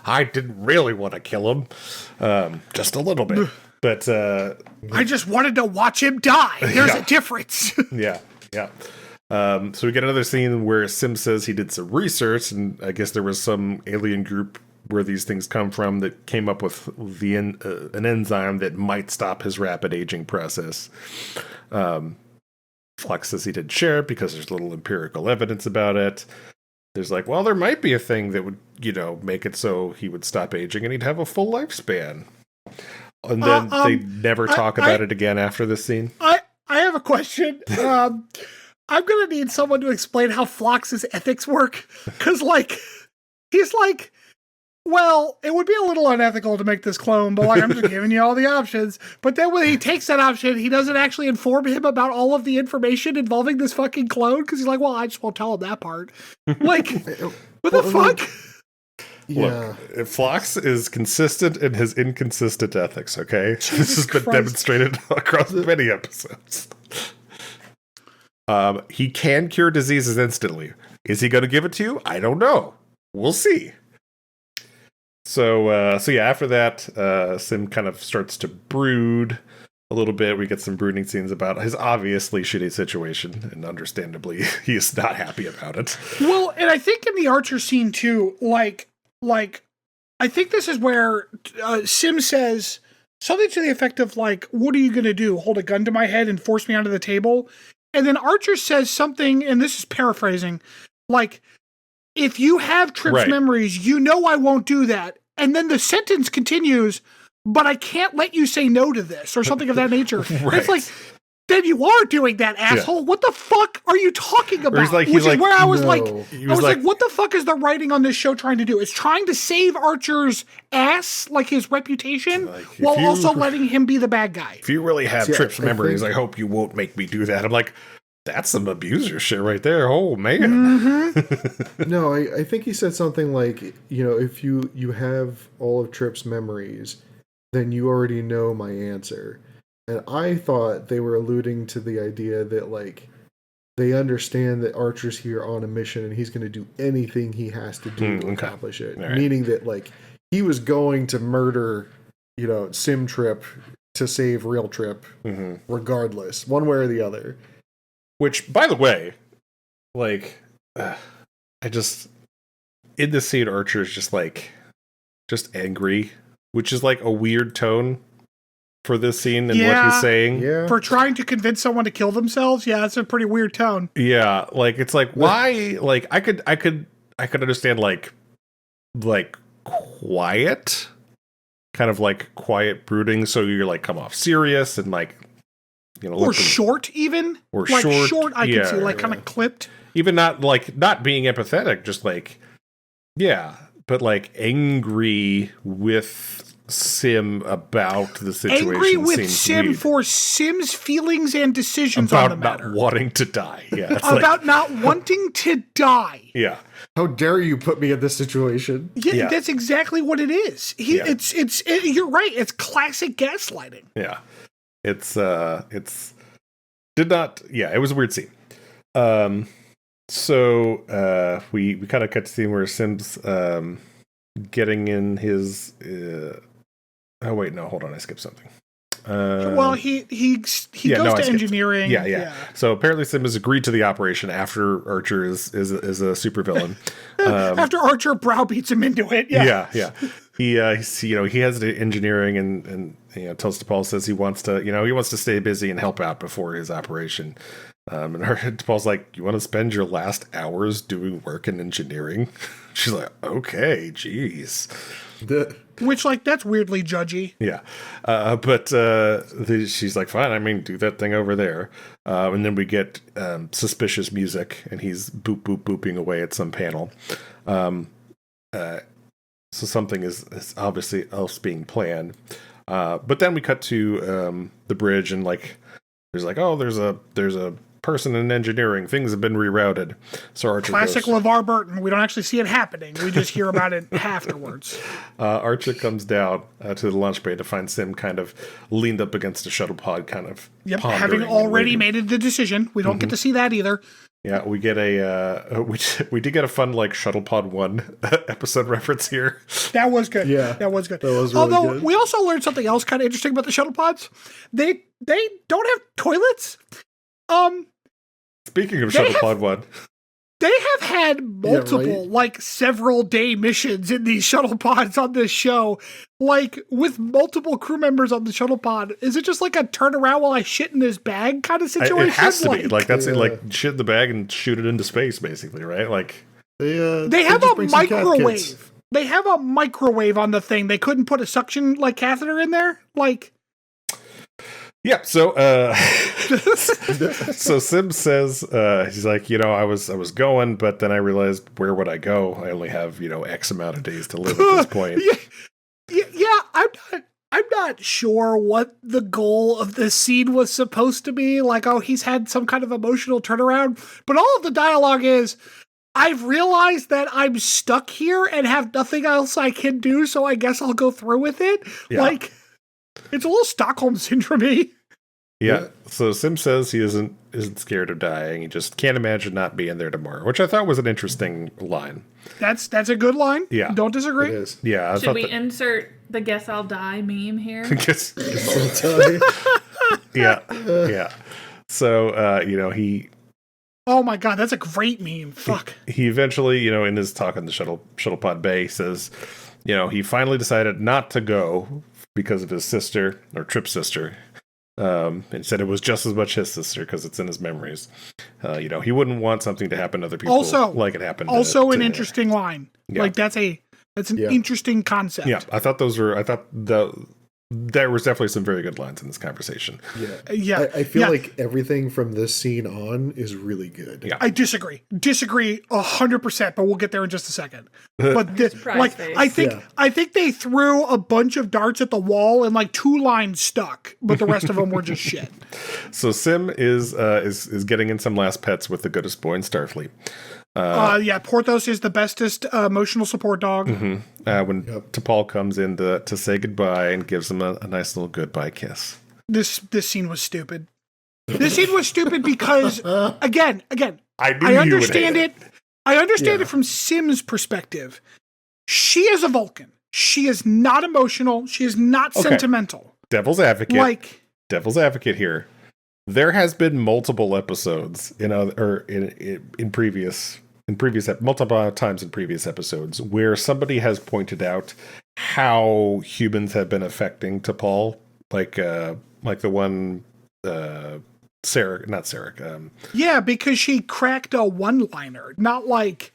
I didn't really want to kill him, just a little bit, but I just wanted to watch him die. There's a difference. Yeah. So we get another scene where Sim says he did some research, and I guess there was some alien group where these things come from that came up with an enzyme that might stop his rapid aging process. Phlox says he didn't share it because there's little empirical evidence about it. There's like, well, there might be a thing that would, make it so he would stop aging and he'd have a full lifespan. And then they never talk about it again after this scene. I have a question. I'm going to need someone to explain how Phlox's ethics work. Because, he's like, well, it would be a little unethical to make this clone, but I'm just giving you all the options. But then when he takes that option, he doesn't actually inform him about all of the information involving this fucking clone, because he's like, well, I just won't tell him that part. What the fuck? Yeah. Look, Phlox is consistent in his inconsistent ethics, okay? Jesus this has been Christ. demonstrated across many episodes. He can cure diseases instantly. Is he going to give it to you? I don't know. We'll see. So after that, Sim kind of starts to brood a little bit. We get some brooding scenes about his obviously shitty situation, and understandably, he is not happy about it. Well, and I think in the Archer scene too, I think this is where Sim says something to the effect of what are you going to do? Hold a gun to my head and force me onto the table? And then Archer says something, and this is paraphrasing, if you have Trip's memories, I won't do that. And then the sentence continues, but I can't let you say no to this, or something of that nature. It's like, then you are doing that, asshole. Yeah. What the fuck are you talking about? Which is where I was like, what the fuck is the writing on this show trying to do? It's trying to save Archer's ass, his reputation, while also letting him be the bad guy. If you really have Trip's memories, I hope you won't make me do that. I'm like, that's some abuser shit right there. Oh, man. Mm-hmm. No, I think he said something like, if you have all of Trip's memories, then you already know my answer. And I thought they were alluding to the idea that, they understand that Archer's here on a mission and he's going to do anything he has to do to accomplish it. Right. Meaning that, he was going to murder, Sim Trip to save real Trip, regardless, one way or the other. Which, by the way, I just, in this scene, Archer is just angry, which is a weird tone for this scene and what he's saying. Yeah. For trying to convince someone to kill themselves, yeah, that's a pretty weird tone. Yeah, like it's like why? Like I could understand like quiet, kind of like quiet brooding. So you're like come off serious and like or short even, or like short. I can see like kind of clipped. Even not being empathetic, just like but like angry with Sim about the situation. Angry with seems Sim weird. for Sim's feelings and decisions About on the matter. not wanting to die. Yeah, it's about not wanting to die. Yeah. How dare you put me in this situation? Yeah, that's exactly what it is. You're right. It's classic gaslighting. Yeah. It was a weird scene. So we kind of cut to see where Sim's getting in his oh wait, no, hold on, I skipped something. Well, he goes to engineering. Yeah. So apparently Sim has agreed to the operation after Archer is a supervillain. After Archer browbeats him into it. Yeah. He has the engineering and tells T'Pol, says he wants to stay busy and help out before his operation. And T'Pol's like, you want to spend your last hours doing work in engineering? She's like, okay, geez. Which, like, that's weirdly judgy. Yeah. But she's like, fine, I mean, do that thing over there. And then we get suspicious music, and he's booping away at some panel. So something is obviously else being planned. But then we cut to the bridge, and like, there's a person in engineering. Things have been rerouted. So Archer classic LeVar Burton. We don't actually see it happening. We just hear about it afterwards. Archer comes down to the launch bay to find Sim kind of leaned up against a shuttle pod, kind of having already made the decision. We don't get to see that either. Yeah, we get we did get a fun like Shuttle Pod 1 episode reference here. That was good. Yeah, that was good. That was really Although good. we also learned something else kind of interesting about the shuttle pods. They don't have toilets. Speaking of Shuttle Pod 1, they have had multiple, like several day missions in these shuttle pods on this show, like with multiple crew members on the shuttle pod. Is it just like a turn around while I shit in this bag kind of situation? It has to be. Like that's it, like shit in the bag and shoot it into space, basically, right? Like they have a microwave. They have a microwave on the thing. They couldn't put a suction like catheter in there, like. Yeah, so so Sim says he's like, I was going, but then I realized, where would I go? I only have X amount of days to live at this point. I'm not sure what the goal of this scene was supposed to be. Like, oh, he's had some kind of emotional turnaround, but all of the dialogue is, I've realized that I'm stuck here and have nothing else I can do, so I guess I'll go through with it. Yeah. Like, it's a little Stockholm syndrome-y. Yeah. So Sim says he isn't scared of dying. He just can't imagine not being there tomorrow, which I thought was an interesting line. That's a good line. Yeah. Don't disagree. It is. Yeah. Should we insert the "Guess I'll Die" meme here? Guess I'll die. Yeah. So he. Oh my god, that's a great meme. Fuck. He eventually, in his talk on the shuttle pod bay, says, he finally decided not to go because of his sister, or Trip's sister. And said it was just as much his sister because it's in his memories. He wouldn't want something to happen to other people also, like it happened. Also, an interesting line. Yeah. Like that's an interesting concept. Yeah, I thought there was definitely some very good lines in this conversation. Yeah. I feel like everything from this scene on is really good. Yeah. I disagree 100%, but we'll get there in just a second. But I think they threw a bunch of darts at the wall and like 2 lines stuck, but the rest of them were just shit. So Sim is getting in some last pets with the goodest boy in Starfleet. Porthos is the bestest emotional support dog. Mm-hmm. When T'Pol comes in to say goodbye and gives him a nice little goodbye kiss. This scene was stupid. This scene was stupid because again, I understand it. I understand it from Sim's perspective. She is a Vulcan. She is not emotional. She is not sentimental. Devil's advocate here. There has been multiple episodes multiple times in previous episodes where somebody has pointed out how humans have been affecting T'Pol like the one Sarah, not Sarah. Yeah, because she cracked a one-liner, not like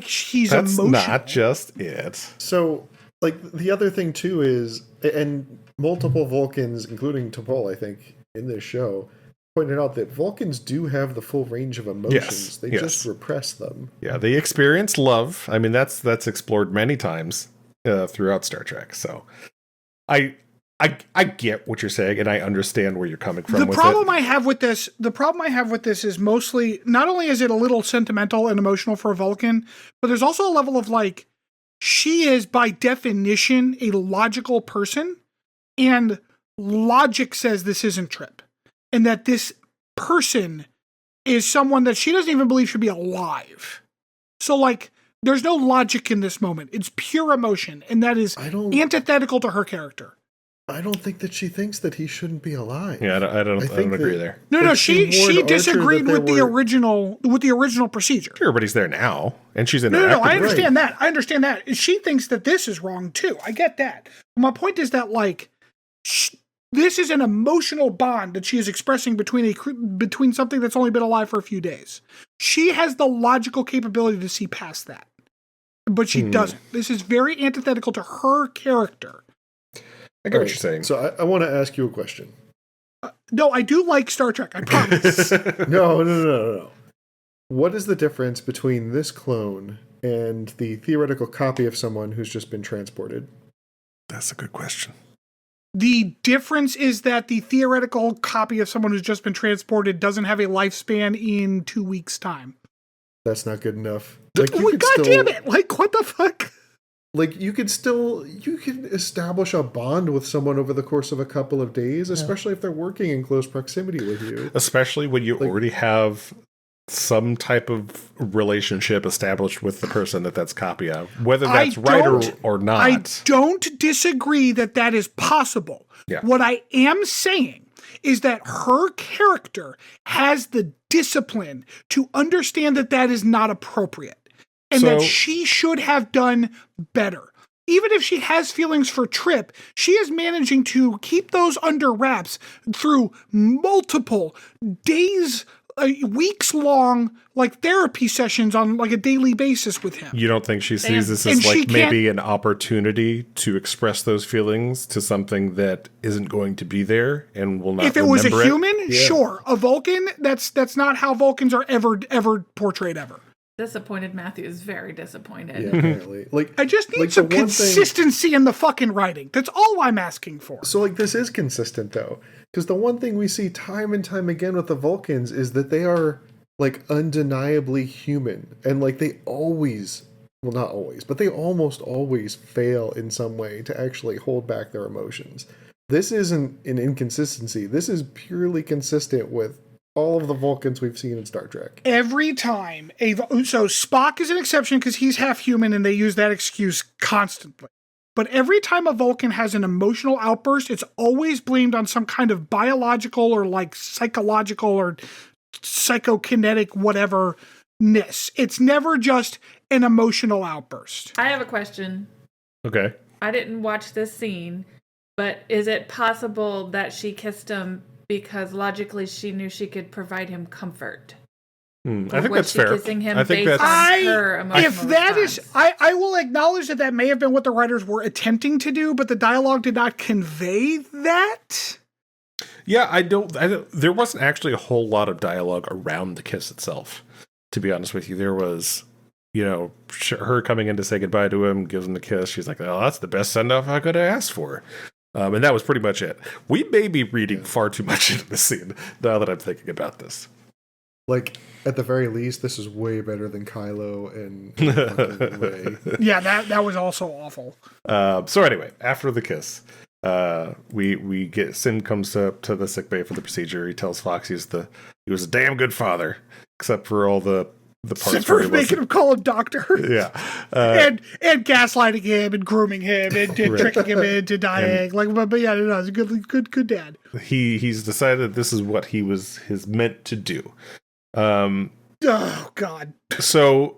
she's That's emotional. not just it. So, like, the other thing too is, and multiple Vulcans, including T'Pol, I think, in this show, pointed out that Vulcans do have the full range of emotions. They just repress them. Yeah, they experience love. I mean, that's explored many times throughout Star Trek. So, I get what you're saying, and I understand where you're coming from. The problem I have with this is mostly, not only is it a little sentimental and emotional for a Vulcan, but there's also a level of like, she is by definition a logical person, and logic says this isn't Trip, and that this person is someone that she doesn't even believe should be alive. So like, there's no logic in this moment. It's pure emotion, and that is antithetical to her character. I don't think that she thinks that he shouldn't be alive. Yeah, I don't agree there. No, she disagreed with the original procedure. Sure, but he's there now, and she's in. No, I understand that. I understand that. She thinks that this is wrong too. I get that. My point is that like, this is an emotional bond that she is expressing between something that's only been alive for a few days. She has the logical capability to see past that, but she doesn't. This is very antithetical to her character. I get what you're saying. So I want to ask you a question. No, I do like Star Trek, I promise. No. What is the difference between this clone and the theoretical copy of someone who's just been transported? That's a good question. The difference is that the theoretical copy of someone who's just been transported doesn't have a lifespan in 2 weeks' time. That's not good enough. Like, God damn it! Like, what the fuck? Like, you can establish a bond with someone over the course of a couple of days, especially if they're working in close proximity with you. Especially when you already have some type of relationship established with the person that's copy of, whether that's right or not. I don't disagree that is possible. Yeah. What I am saying is that her character has the discipline to understand that is not appropriate. And that she should have done better. Even if she has feelings for Trip, she is managing to keep those under wraps through multiple days, weeks long, like therapy sessions on like a daily basis with him. You don't think she sees this as like maybe an opportunity to express those feelings to something that isn't going to be there and will not remember it? If it was a human, sure. A Vulcan, that's not how Vulcans are ever portrayed ever. Disappointed. Matthew is very disappointed. Yeah, apparently. Like, I just need some consistency in the fucking writing. That's all I'm asking for. So, like, this is consistent, though. Because the one thing we see time and time again with the Vulcans is that they are, like, undeniably human. And, like, they always, well, not always, but they almost always fail in some way to actually hold back their emotions. This isn't an inconsistency. This is purely consistent with all of the Vulcans we've seen in Star Trek. Every time. So Spock is an exception because he's half human and they use that excuse constantly. But every time a Vulcan has an emotional outburst, it's always blamed on some kind of biological or like psychological or psychokinetic whatever-ness. It's never just an emotional outburst. I have a question. Okay. I didn't watch this scene, but is it possible that she kissed him because logically she knew she could provide him comfort? I think that's fair. Kissing him I think based that's on her emotional if that response. is, I will acknowledge that may have been what the writers were attempting to do, but the dialogue did not convey that. Yeah, I don't. There wasn't actually a whole lot of dialogue around the kiss itself. To be honest with you, there was, her coming in to say goodbye to him, gives him the kiss. She's like, "Oh, that's the best send off I could have asked for." And that was pretty much it. We may be reading far too much into the scene now that I'm thinking about this. Like, at the very least, this is way better than Kylo and Rey. Yeah, that was also awful. So anyway, after the kiss, we get Sin comes up to the sickbay for the procedure. He tells Fox he was a damn good father, except for all the parts for making him call him doctor. Yeah, and gaslighting him and grooming him and tricking him into dying. But yeah, no, he's a good dad. He's decided this is what his meant to do. Oh God. So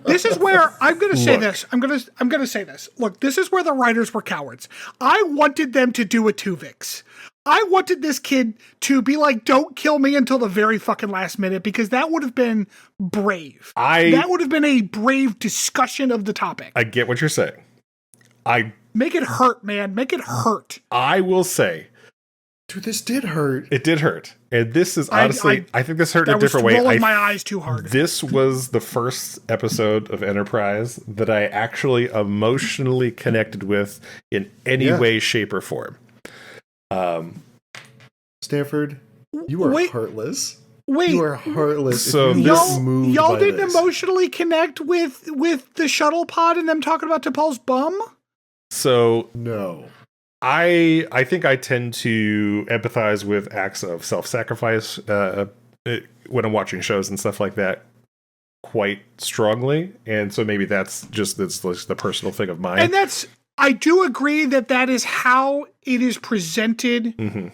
This is where I'm going to say Look. this. I'm going to say this. Look, this is where the writers were cowards. I wanted them to do a Tuvix. I wanted this kid to be like, don't kill me until the very fucking last minute, because that would have been brave. That would have been a brave discussion of the topic. I get what you're saying. Make it hurt, man. Make it hurt. I will say, Dude, this did hurt. it did hurt. And this is honestly, I think this hurt in a different That was way. rolling my eyes too hard. This was the first episode of Enterprise that I actually emotionally connected with in any way, shape, or form. Stanford, you are heartless. Wait, you are heartless. So if you this- get moved y'all by didn't this. emotionally connect with the shuttle pod and them talking about T'Pol's bum? So No. I think I tend to empathize with acts of self-sacrifice when I'm watching shows and stuff like that quite strongly, and so maybe that's the personal thing of mine. And I do agree that is how it is presented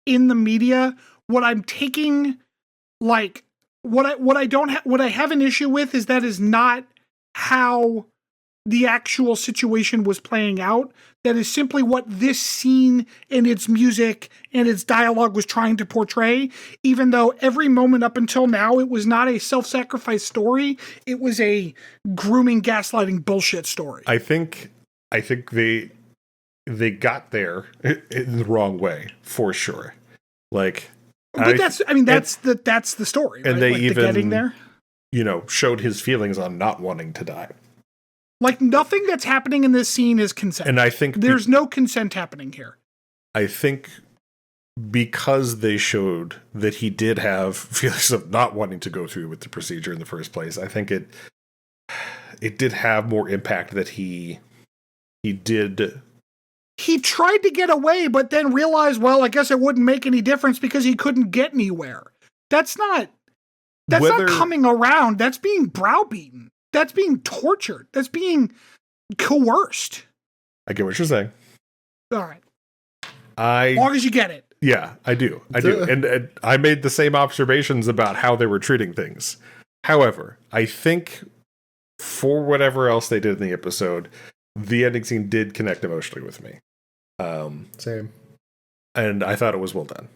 in the media. What I'm taking, like, what I have an issue with is that is not how the actual situation was playing out. That is simply what this scene and its music and its dialogue was trying to portray, even though every moment up until now, it was not a self-sacrifice story. It was a grooming, gaslighting bullshit story. I think they got there in the wrong way, for sure. Like, But that's the story. And right? they like even, the getting there. Showed his feelings on not wanting to die. Like, nothing that's happening in this scene is consent. And I think there's no consent happening here. I think because they showed that he did have feelings of not wanting to go through with the procedure in the first place, I think it did have more impact that he did. He tried to get away, but then realized, well, I guess it wouldn't make any difference because he couldn't get anywhere. That's not coming around. That's being browbeaten. That's being tortured. That's being coerced. I get what you're saying. All right. As long as you get it. Yeah, I do. And I made the same observations about how they were treating things. However, I think for whatever else they did in the episode, the ending scene did connect emotionally with me. Same. And I thought it was well done.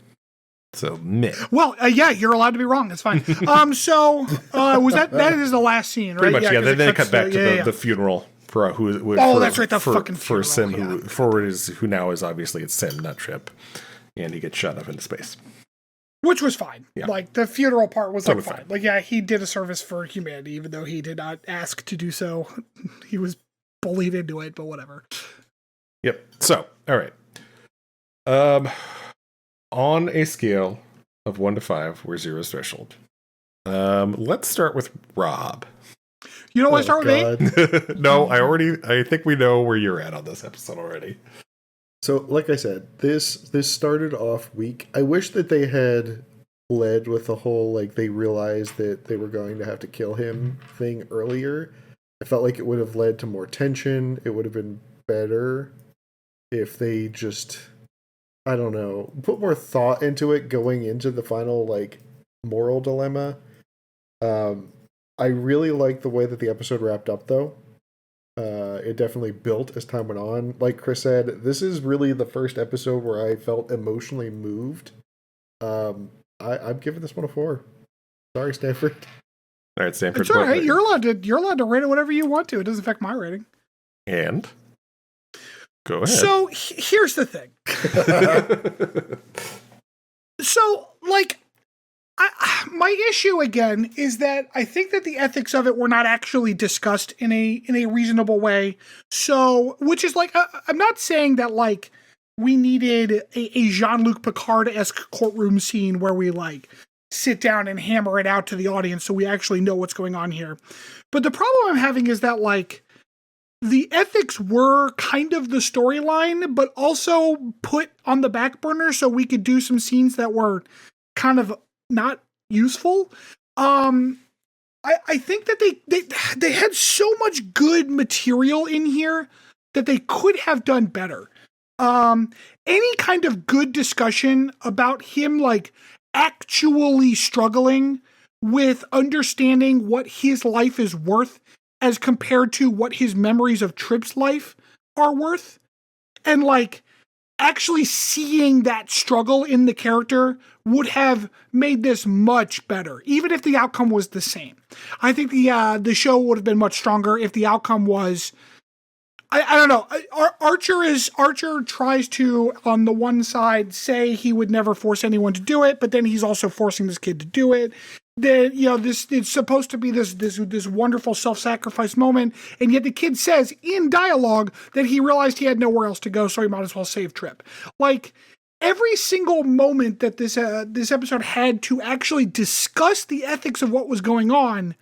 So, meh. Well, yeah, you're allowed to be wrong. It's fine. So was that is the last scene, right? Pretty much, yeah. Then they cut back to yeah. the funeral for that's right, the fucking for funeral, Sim, who now is obviously it's Sim, not Trip, and he gets shot up into space, which was fine. Yeah. Like the funeral part was Totally fine. fine. Like, yeah, he did a service for humanity, even though he did not ask to do so. He was bullied into it, but whatever. Yep. So, all right. On a scale of 1 to 5, where 0 is threshold, let's start with Rob. You don't want to start with me? No, I think we know where you're at on this episode already. So, like I said, this started off weak. I wish that they had led with the whole, like, they realized that they were going to have to kill him thing earlier. I felt like it would have led to more tension. It would have been better if they just, I don't know, put more thought into it going into the final, like, moral dilemma. I really like the way that the episode wrapped up, though. It definitely built as time went on. Like Chris said, this is really the first episode where I felt emotionally moved. I'm giving this one a 4. Sorry, Stanford. All right, Stanford. It's all right. You're allowed to rate it whatever you want to. It doesn't affect my rating. And go ahead. So here's the thing. So, like, my issue again is that I think that the ethics of it were not actually discussed in a reasonable way. So, which is like, I'm not saying that, like, we needed a Jean-Luc Picard-esque courtroom scene where we, like, sit down and hammer it out to the audience so we actually know what's going on here. But the problem I'm having is that, like, the ethics were kind of the storyline, but also put on the back burner so we could do some scenes that were kind of not useful. I think that they had so much good material in here that they could have done better. Any kind of good discussion about him, like, actually struggling with understanding what his life is worth as compared to what his memories of Trip's life are worth. And like actually seeing that struggle in the character would have made this much better, even if the outcome was the same. I think the show would have been much stronger if the outcome was, I don't know. Archer tries to, on the one side, say he would never force anyone to do it, but then he's also forcing this kid to do it. That, you know, this it's supposed to be this wonderful self-sacrifice moment, and yet the kid says in dialogue that he realized he had nowhere else to go, so he might as well save Trip. Like every single moment that this episode had to actually discuss the ethics of what was going on,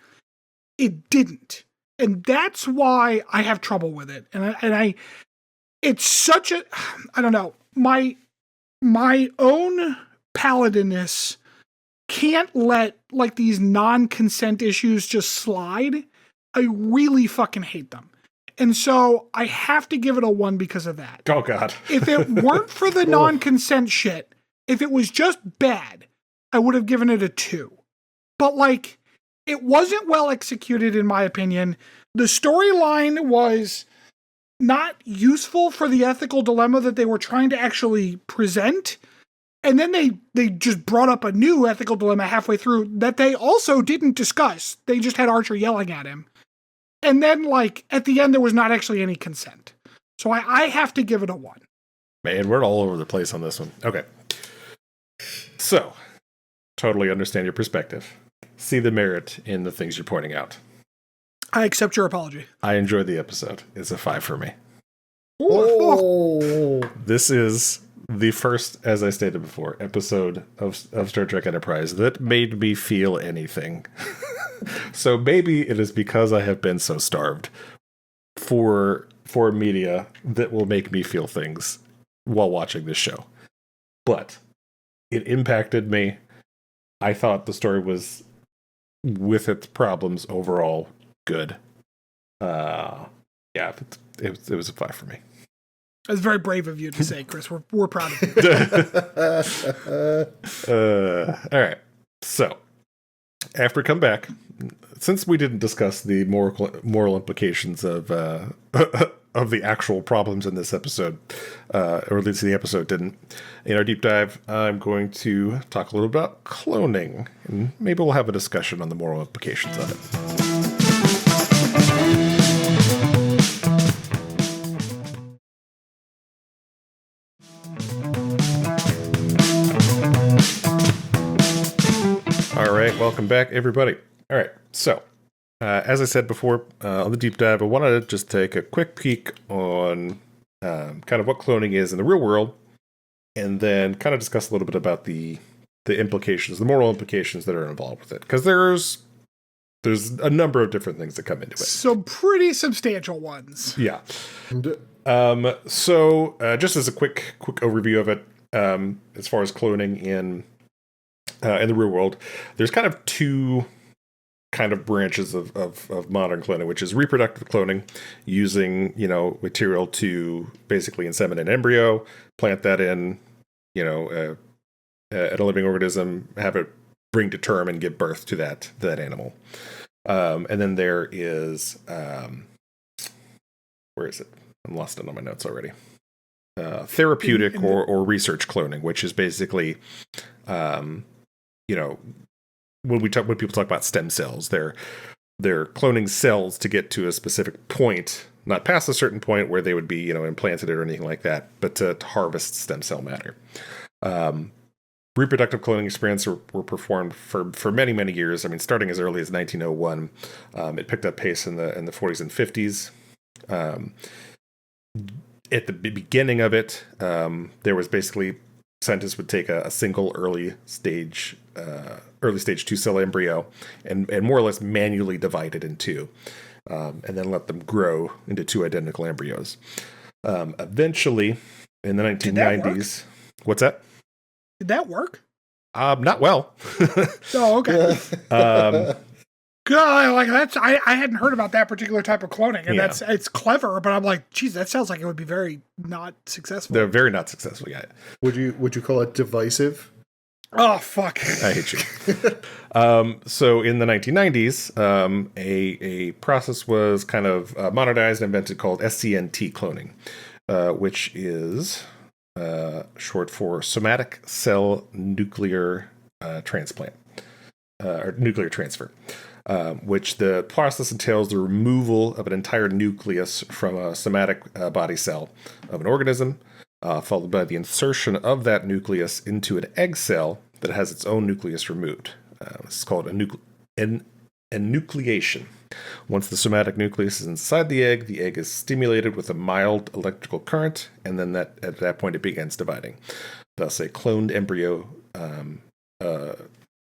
it didn't. And that's why I have trouble with it. And it's such a, I don't know, my own paladiness can't let like these non-consent issues just slide. I really fucking hate them. And so I have to give it a 1 because of that. Oh God. If it weren't for the non-consent shit, if it was just bad, I would have given it a 2. But like, it wasn't well executed, in my opinion. The storyline was not useful for the ethical dilemma that they were trying to actually present. And then they just brought up a new ethical dilemma halfway through that they also didn't discuss. They just had Archer yelling at him. And then, like, at the end, there was not actually any consent. So I have to give it a 1. Man, we're all over the place on this one. Okay. So, totally understand your perspective. See the merit in the things you're pointing out. I accept your apology. I enjoyed the episode. It's a 5 for me. Oh. This is the first, as I stated before, episode of Star Trek Enterprise that made me feel anything. So maybe it is because I have been so starved for media that will make me feel things while watching this show. But it impacted me. I thought the story was, with its problems overall, good. Yeah, it was a 5 for me. That's very brave of you to say, Chris. We're proud of you. All right. So, after we come back, since we didn't discuss the moral implications of of the actual problems in this episode, or at least the episode didn't, in our deep dive, I'm going to talk a little about cloning, and maybe we'll have a discussion on the moral implications of it. All right, welcome back, everybody. All right, so as I said before on the deep dive, I wanted to just take a quick peek on kind of what cloning is in the real world, and then kind of discuss a little bit about the implications, the moral implications that are involved with it, because there's a number of different things that come into it. Some pretty substantial ones. Yeah. So just as a quick overview of it, as far as cloning in the real world, there's kind of two kind of branches of modern cloning, which is reproductive cloning, using, material to basically inseminate an embryo, plant that in, a living organism, have it bring to term and give birth to that animal. And then there is, where is it? I'm lost on my notes already. Therapeutic or research cloning, which is basically, when people talk about stem cells, they're cloning cells to get to a specific point, not past a certain point where they would be, implanted or anything like that, but to harvest stem cell matter. Reproductive cloning experiments were performed for many, many years. I mean, starting as early as 1901. It picked up pace in the 40s and 50s. At the beginning of it, there was basically, scientists would take a single early stage 2-cell embryo and more or less manually divide it in two, and then let them grow into two identical embryos. Eventually, in the 1990s, what's that? Did that work? Not well. Oh, okay. God, like that's I hadn't heard about that particular type of cloning, and it's clever, but I'm like, geez, that sounds like it would be very not successful. They're very not successful, yeah. Would you call it divisive? Oh fuck! I hate you. So in the 1990s, a process was kind of modernized and invented called SCNT cloning, which is short for somatic cell nuclear transplant, or nuclear transfer, which the process entails the removal of an entire nucleus from a somatic body cell of an organism, followed by the insertion of that nucleus into an egg cell that has its own nucleus removed. This is called enucleation. Once the somatic nucleus is inside the egg is stimulated with a mild electrical current, and then at that point it begins dividing. Thus, a cloned embryo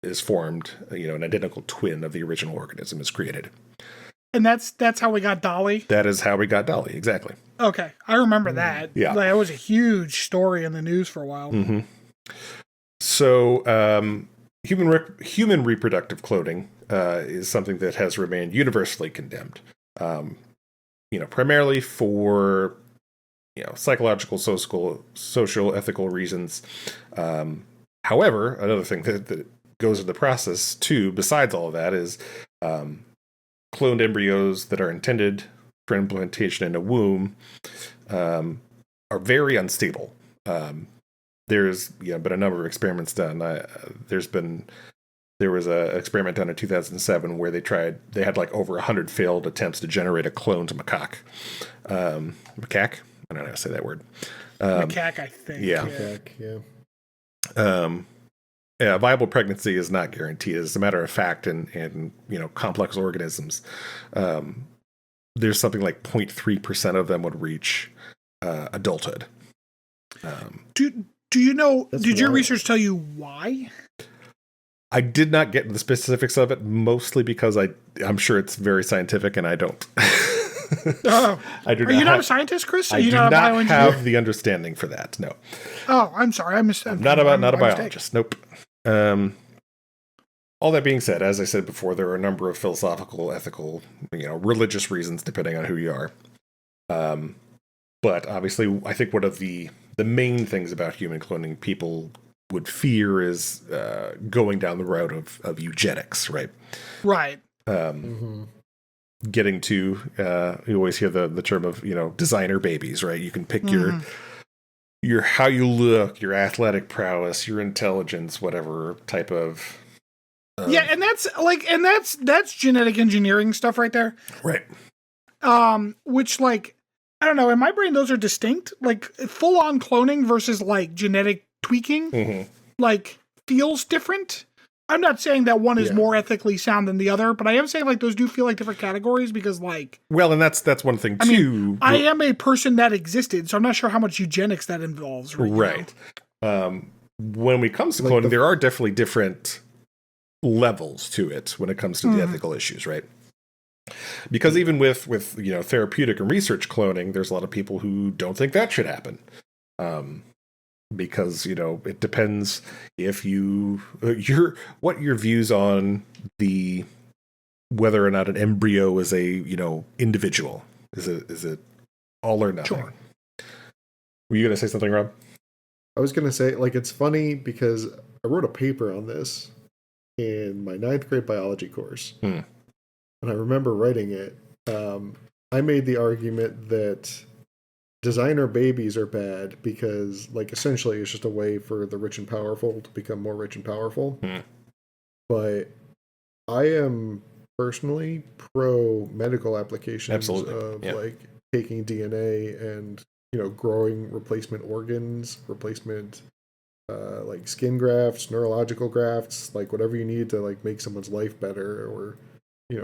is formed. An identical twin of the original organism is created. And that's how we got Dolly? That is how we got Dolly, exactly. Okay, I remember that. Yeah. That was a huge story in the news for a while. Mm-hmm. So, human reproductive cloning is something that has remained universally condemned. Primarily for psychological, social, ethical reasons. However, another thing that goes into the process too, besides all of that, is cloned embryos that are intended for implantation in a womb are very unstable. There's been a number of experiments done. There was an experiment done in 2007 where they had like over 100 failed attempts to generate a cloned macaque. Macaque? I don't know how to say that word. Macaque, I think. Yeah. Macaque, yeah. Yeah, viable pregnancy is not guaranteed. As a matter of fact, in complex organisms, there's something like 0.3% of them would reach adulthood. Do you know? Did your wild. research tell you why? I did not get into the specifics of it, mostly because I'm sure it's very scientific, and I don't. Oh, I do are you not a scientist, Chris? Are I you do not a not bioengineer? have the understanding for that. No. Oh, I'm sorry. I missed. I'm not a biologist. Nope. All that being said, as I said before, there are a number of philosophical, ethical, religious reasons depending on who you are. But obviously, I think one of the main things about human cloning people would fear is going down the route of eugenics, right? Right. Getting to you always hear the term of designer babies, right? You can pick your how you look, your athletic prowess, your intelligence, whatever type of yeah, and that's genetic engineering stuff right there. right. Which I don't know, in my brain those are distinct. Like full on cloning versus like genetic tweaking feels different. I'm not saying that one is more ethically sound than the other, but I am saying those do feel like different categories because well, and that's one thing too. I am a person that existed, so I'm not sure how much eugenics that involves. Right. When it comes to cloning, there are definitely different levels to it when it comes to the ethical issues, right? Because even with therapeutic and research cloning, there's a lot of people who don't think that should happen. Because it depends if what your views on whether or not an embryo is a individual. Is it all or nothing? Sure. Were you gonna say something, Rob? I was gonna say it's funny because I wrote a paper on this in my 9th grade biology course, and I remember writing it. I made the argument that designer babies are bad because essentially it's just a way for the rich and powerful to become more rich and powerful. But I am personally pro medical applications of taking DNA and growing replacement organs, replacement skin grafts, neurological grafts, whatever you need to make someone's life better or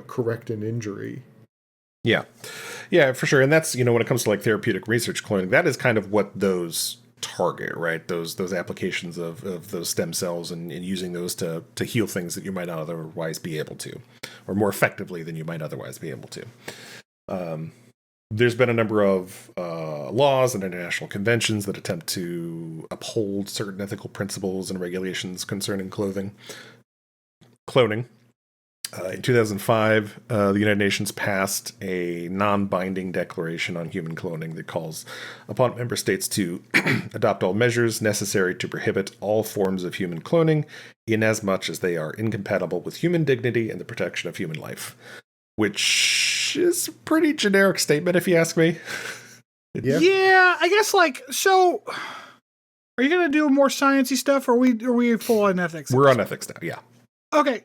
correct an injury. Yeah, for sure. And that's, when it comes to therapeutic research cloning, that is kind of what those target, right? Those applications of those stem cells and using those to heal things that you might not otherwise be able to, or more effectively than you might otherwise be able to. There's been a number of laws and international conventions that attempt to uphold certain ethical principles and regulations concerning cloning. In 2005, the United Nations passed a non-binding declaration on human cloning that calls upon member states to adopt all measures necessary to prohibit all forms of human cloning inasmuch as they are incompatible with human dignity and the protection of human life. Which is a pretty generic statement, if you ask me. Yeah, I guess, like, so... Are you going to do more sciencey stuff, or are we full on ethics? We're on ethics now, yeah. Okay.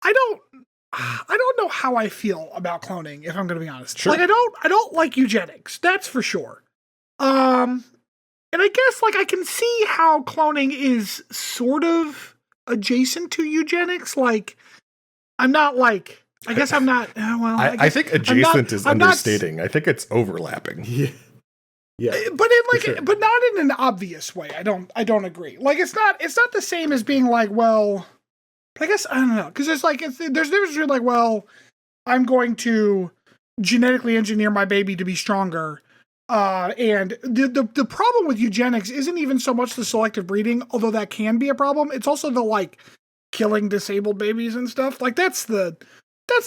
I don't know how I feel about cloning, if I'm going to be honest. Sure. Like, I don't like eugenics. That's for sure. And I guess, like, I can see how cloning is sort of adjacent to eugenics. Like, I'm not like, I guess I'm not, well, I think adjacent is understating. I think it's overlapping. Yeah. Yeah. But in like, sure. but not in an obvious way. I don't agree. Like, it's not the same as being like, well, but I guess, I don't know. Cause there's a difference between like, well, I'm going to genetically engineer my baby to be stronger. And the problem with eugenics isn't even so much the selective breeding, although that can be a problem. It's also the like killing disabled babies and stuff. Like that's the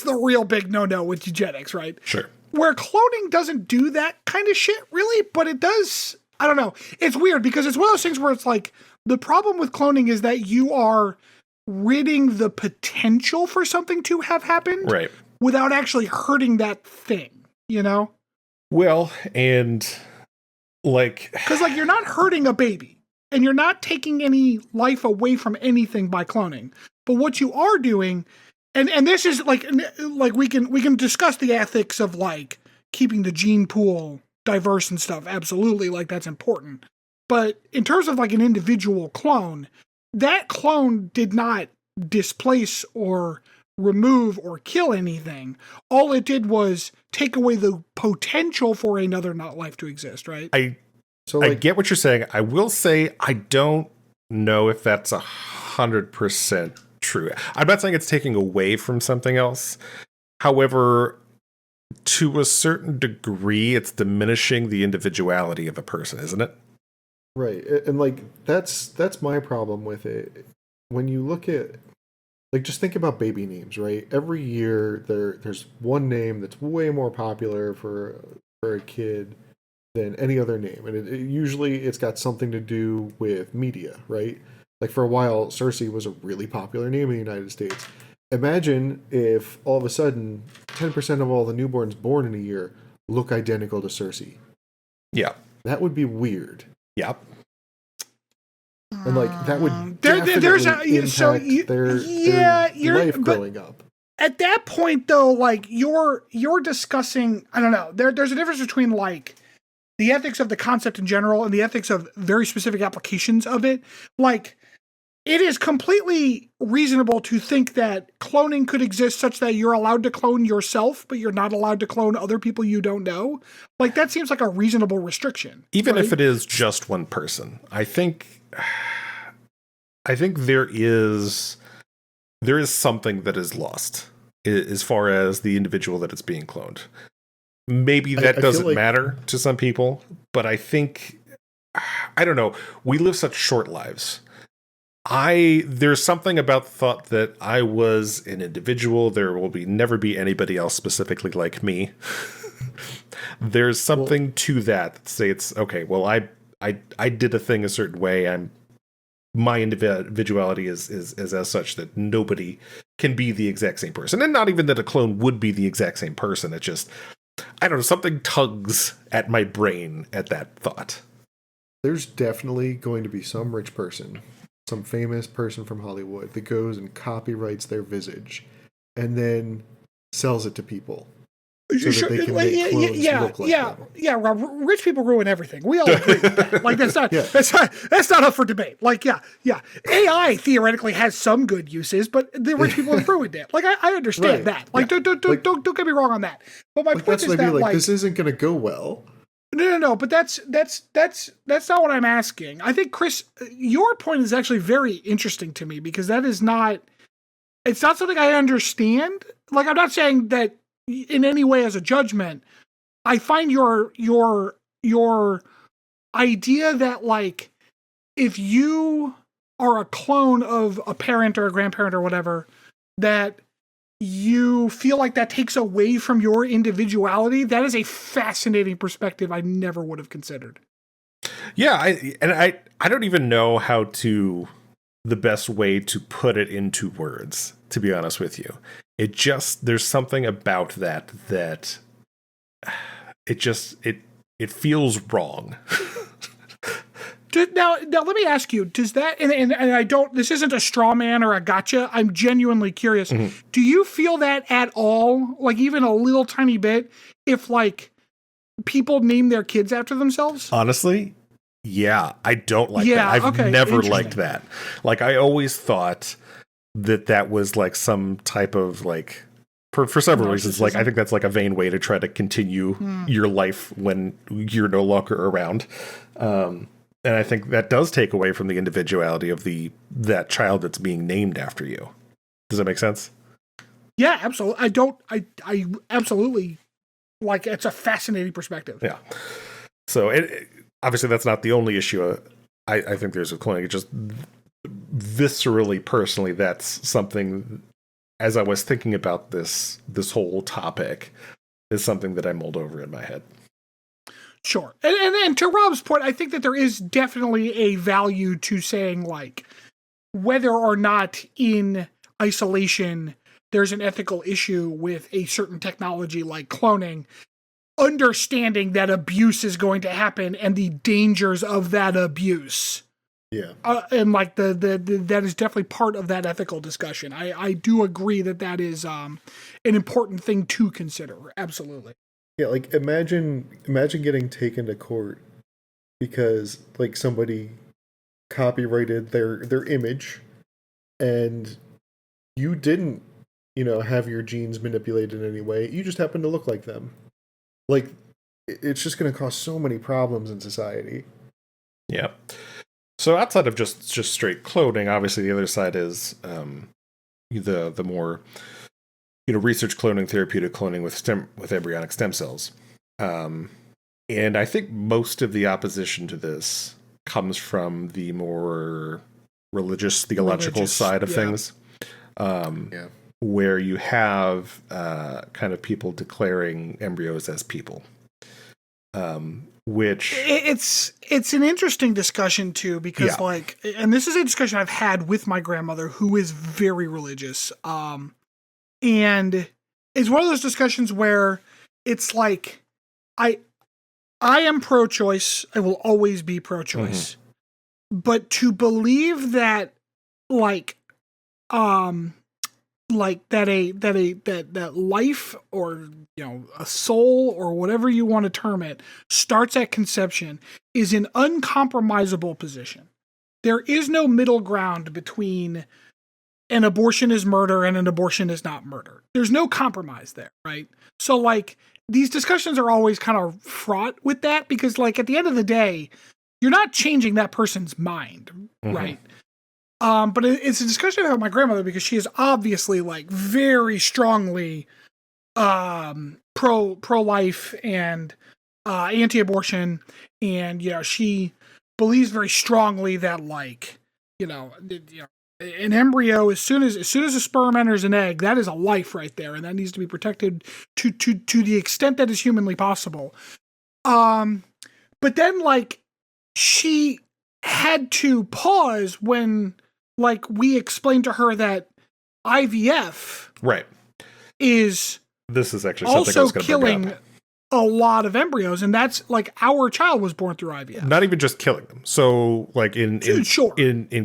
real big no-no with eugenics, right? Sure. Where cloning doesn't do that kind of shit, really, but it does. I don't know. It's weird because it's one of those things where it's like the problem with cloning is that you are ridding the potential for something to have happened, Right, without actually hurting that thing, you know? well, and like, Because like you're not hurting a baby, and you're not taking any life away from anything by cloning. But what you are doing. And this is like we can discuss the ethics of like keeping the gene pool diverse and stuff. Absolutely, like that's important. But in terms of like an individual clone, that clone did not displace or remove or kill anything. All it did was take away the potential for another not life to exist, right? I So get what you're saying. I will say I don't know if that's 100% true. I'm not saying it's taking away from something else. However, to a certain degree, it's diminishing the individuality of a person, isn't it? right. And like that's my problem with it. When you look at like just think about baby names, right? Every year there's one name that's way more popular for a kid than any other name. And usually it's got something to do with media, right? Like for a while, Cersei was a really popular name in the United States. Imagine if all of a sudden 10% of all the newborns born in a year look identical to Cersei. Yeah. That would be weird. Yeah. And like that would there's definitely impact their life growing up. At that point, though, like you're discussing, I don't know. There's a difference between like the ethics of the concept in general and the ethics of very specific applications of it. Like, it is completely reasonable to think that cloning could exist such that you're allowed to clone yourself, but you're not allowed to clone other people you don't know. Like, that seems like a reasonable restriction. Even right? if it is just one person, I think there is something that is lost as far as the individual that it's being cloned. Maybe that doesn't matter to some people, but I think, I don't know, we live such short lives. There's something about the thought that I was an individual. There will never be anybody else specifically like me. There's something to that say it's okay. Well, I did a thing a certain way. My individuality is as such that nobody can be the exact same person, and not even that a clone would be the exact same person. It's just, I don't know, something tugs at my brain at that thought. There's definitely going to be some rich person, some famous person from Hollywood that goes and copyrights their visage and then sells it to people so that they can make clones look like them. Yeah, Rob, rich people ruin everything. We all agree with that. Like, that's not up for debate. Like, yeah. AI theoretically has some good uses, but the rich people have ruined it. Like, I understand that. Like, don't get me wrong on that. But my point is that, like, this isn't going to go well. No. But that's not what I'm asking. I think, Chris, your point is actually very interesting to me because that is not. It's not something I understand. Like, I'm not saying that in any way as a judgment. I find your idea that, like, if you are a clone of a parent or a grandparent or whatever, that you feel like that takes away from your individuality, that is a fascinating perspective I never would have considered. Yeah, I don't even know the best way to put it into words, to be honest with you. There's something about that it feels wrong. Now let me ask you, does that, and I don't, this isn't a straw man or a gotcha, I'm genuinely curious. Mm-hmm. Do you feel that at all, like even a little tiny bit, if like people name their kids after themselves? Honestly, yeah, I don't like that. I've never liked that. Like, I always thought that was like some type of like, for several reasons, like I think that's like a vain way to try to continue your life when you're no longer around. And I think that does take away from the individuality of that child that's being named after you. Does that make sense? Yeah, absolutely. I absolutely, like, it's a fascinating perspective. Yeah. So obviously that's not the only issue I think there's with cloning. It just viscerally, personally, that's something, as I was thinking about this whole topic, is something that I mulled over in my head. Sure. And to Rob's point, I think that there is definitely a value to saying, like, whether or not in isolation there's an ethical issue with a certain technology like cloning, understanding that abuse is going to happen and the dangers of that abuse. Yeah. And like that is definitely part of that ethical discussion. I do agree that is an important thing to consider. Absolutely. Yeah, like imagine getting taken to court because like somebody copyrighted their image and you didn't, have your genes manipulated in any way. You just happen to look like them. Like, it's just going to cause so many problems in society. Yeah. So outside of just straight cloning, obviously the other side is the more research cloning, therapeutic cloning with embryonic stem cells. And I think most of the opposition to this comes from the more religious, theological side of things. Where you have kind of people declaring embryos as people. Which it's an interesting discussion too, because like, and this is a discussion I've had with my grandmother, who is very religious. And it's one of those discussions where it's like, I am pro-choice. I will always be pro-choice. Mm-hmm. But to believe that, that life, or a soul, or whatever you want to term it, starts at conception is an uncompromisable position. There is no middle ground between an abortion is murder and an abortion is not murder. There's no compromise there, right? So like, these discussions are always kind of fraught with that, because like at the end of the day, you're not changing that person's mind, mm-hmm. right? But it's a discussion about my grandmother, because she is obviously like very strongly pro-life and anti-abortion, and she believes very strongly that like an embryo, as soon as a sperm enters an egg, that is a life right there, and that needs to be protected to the extent that is humanly possible. But then like she had to pause when like we explained to her that IVF is actually something also killing a lot of embryos, and that's like our child was born through IVF. Not even just killing them. So like in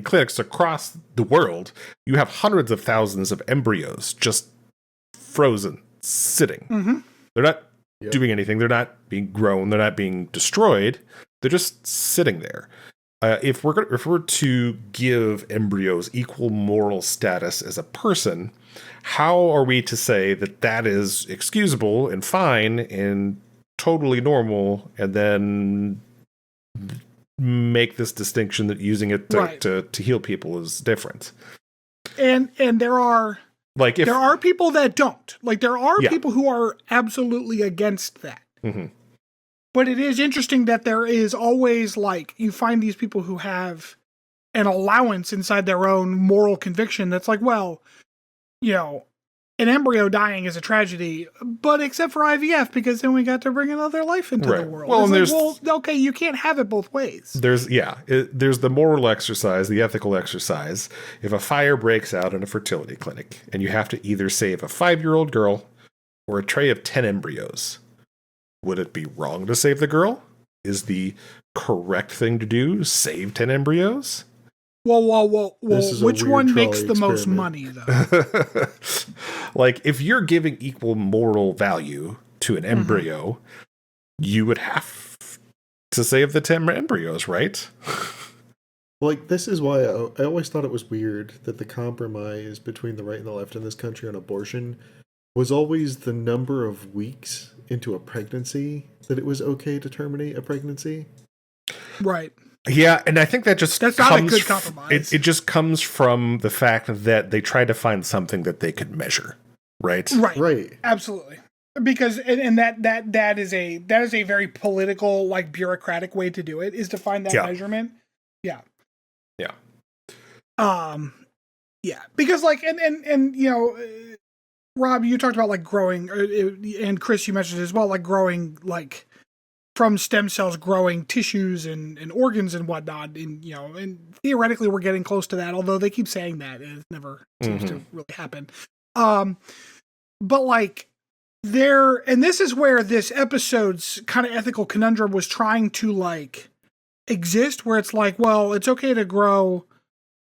clinics across the world, you have hundreds of thousands of embryos just frozen, sitting. Mm-hmm. They're not doing anything. They're not being grown. They're not being destroyed. They're just sitting there. If we're to give embryos equal moral status as a person, how are we to say that is excusable and fine and totally normal, and then make this distinction that using it to heal people is different? And there are there are people that don't. Like, there are people who are absolutely against that. Mm-hmm. But it is interesting that there is always, like, you find these people who have an allowance inside their own moral conviction that's like, well, an embryo dying is a tragedy, but except for IVF, because then we got to bring another life into the world. Well, it's and okay, you can't have it both ways. There's the moral exercise, the ethical exercise. If a fire breaks out in a fertility clinic and you have to either save a 5-year-old girl or a tray of 10 embryos, would it be wrong to save the girl? Is the correct thing to do save 10 embryos? Whoa. Which one makes the experiment. most money, though? Like, if you're giving equal moral value to an embryo, you would have to save the 10 embryos, right? Like, this is why I always thought it was weird that the compromise between the right and the left in this country on abortion was always the number of weeks into a pregnancy that it was okay to terminate a pregnancy. Right. Yeah, and I think that's not a good compromise. It just comes from the fact that they tried to find something that they could measure, right? Right. Absolutely. Because and that is a very political, like, bureaucratic way to do it, is to find that measurement. Yeah. Yeah. Because, like, and Rob, you talked about, like, growing, and Chris, you mentioned as well, like, growing, like, from stem cells, growing tissues and organs and whatnot. And theoretically we're getting close to that, although they keep saying that and it never seems to really happen. But, like, and this is where this episode's kind of ethical conundrum was trying to, like, exist, where it's like, well, it's okay to grow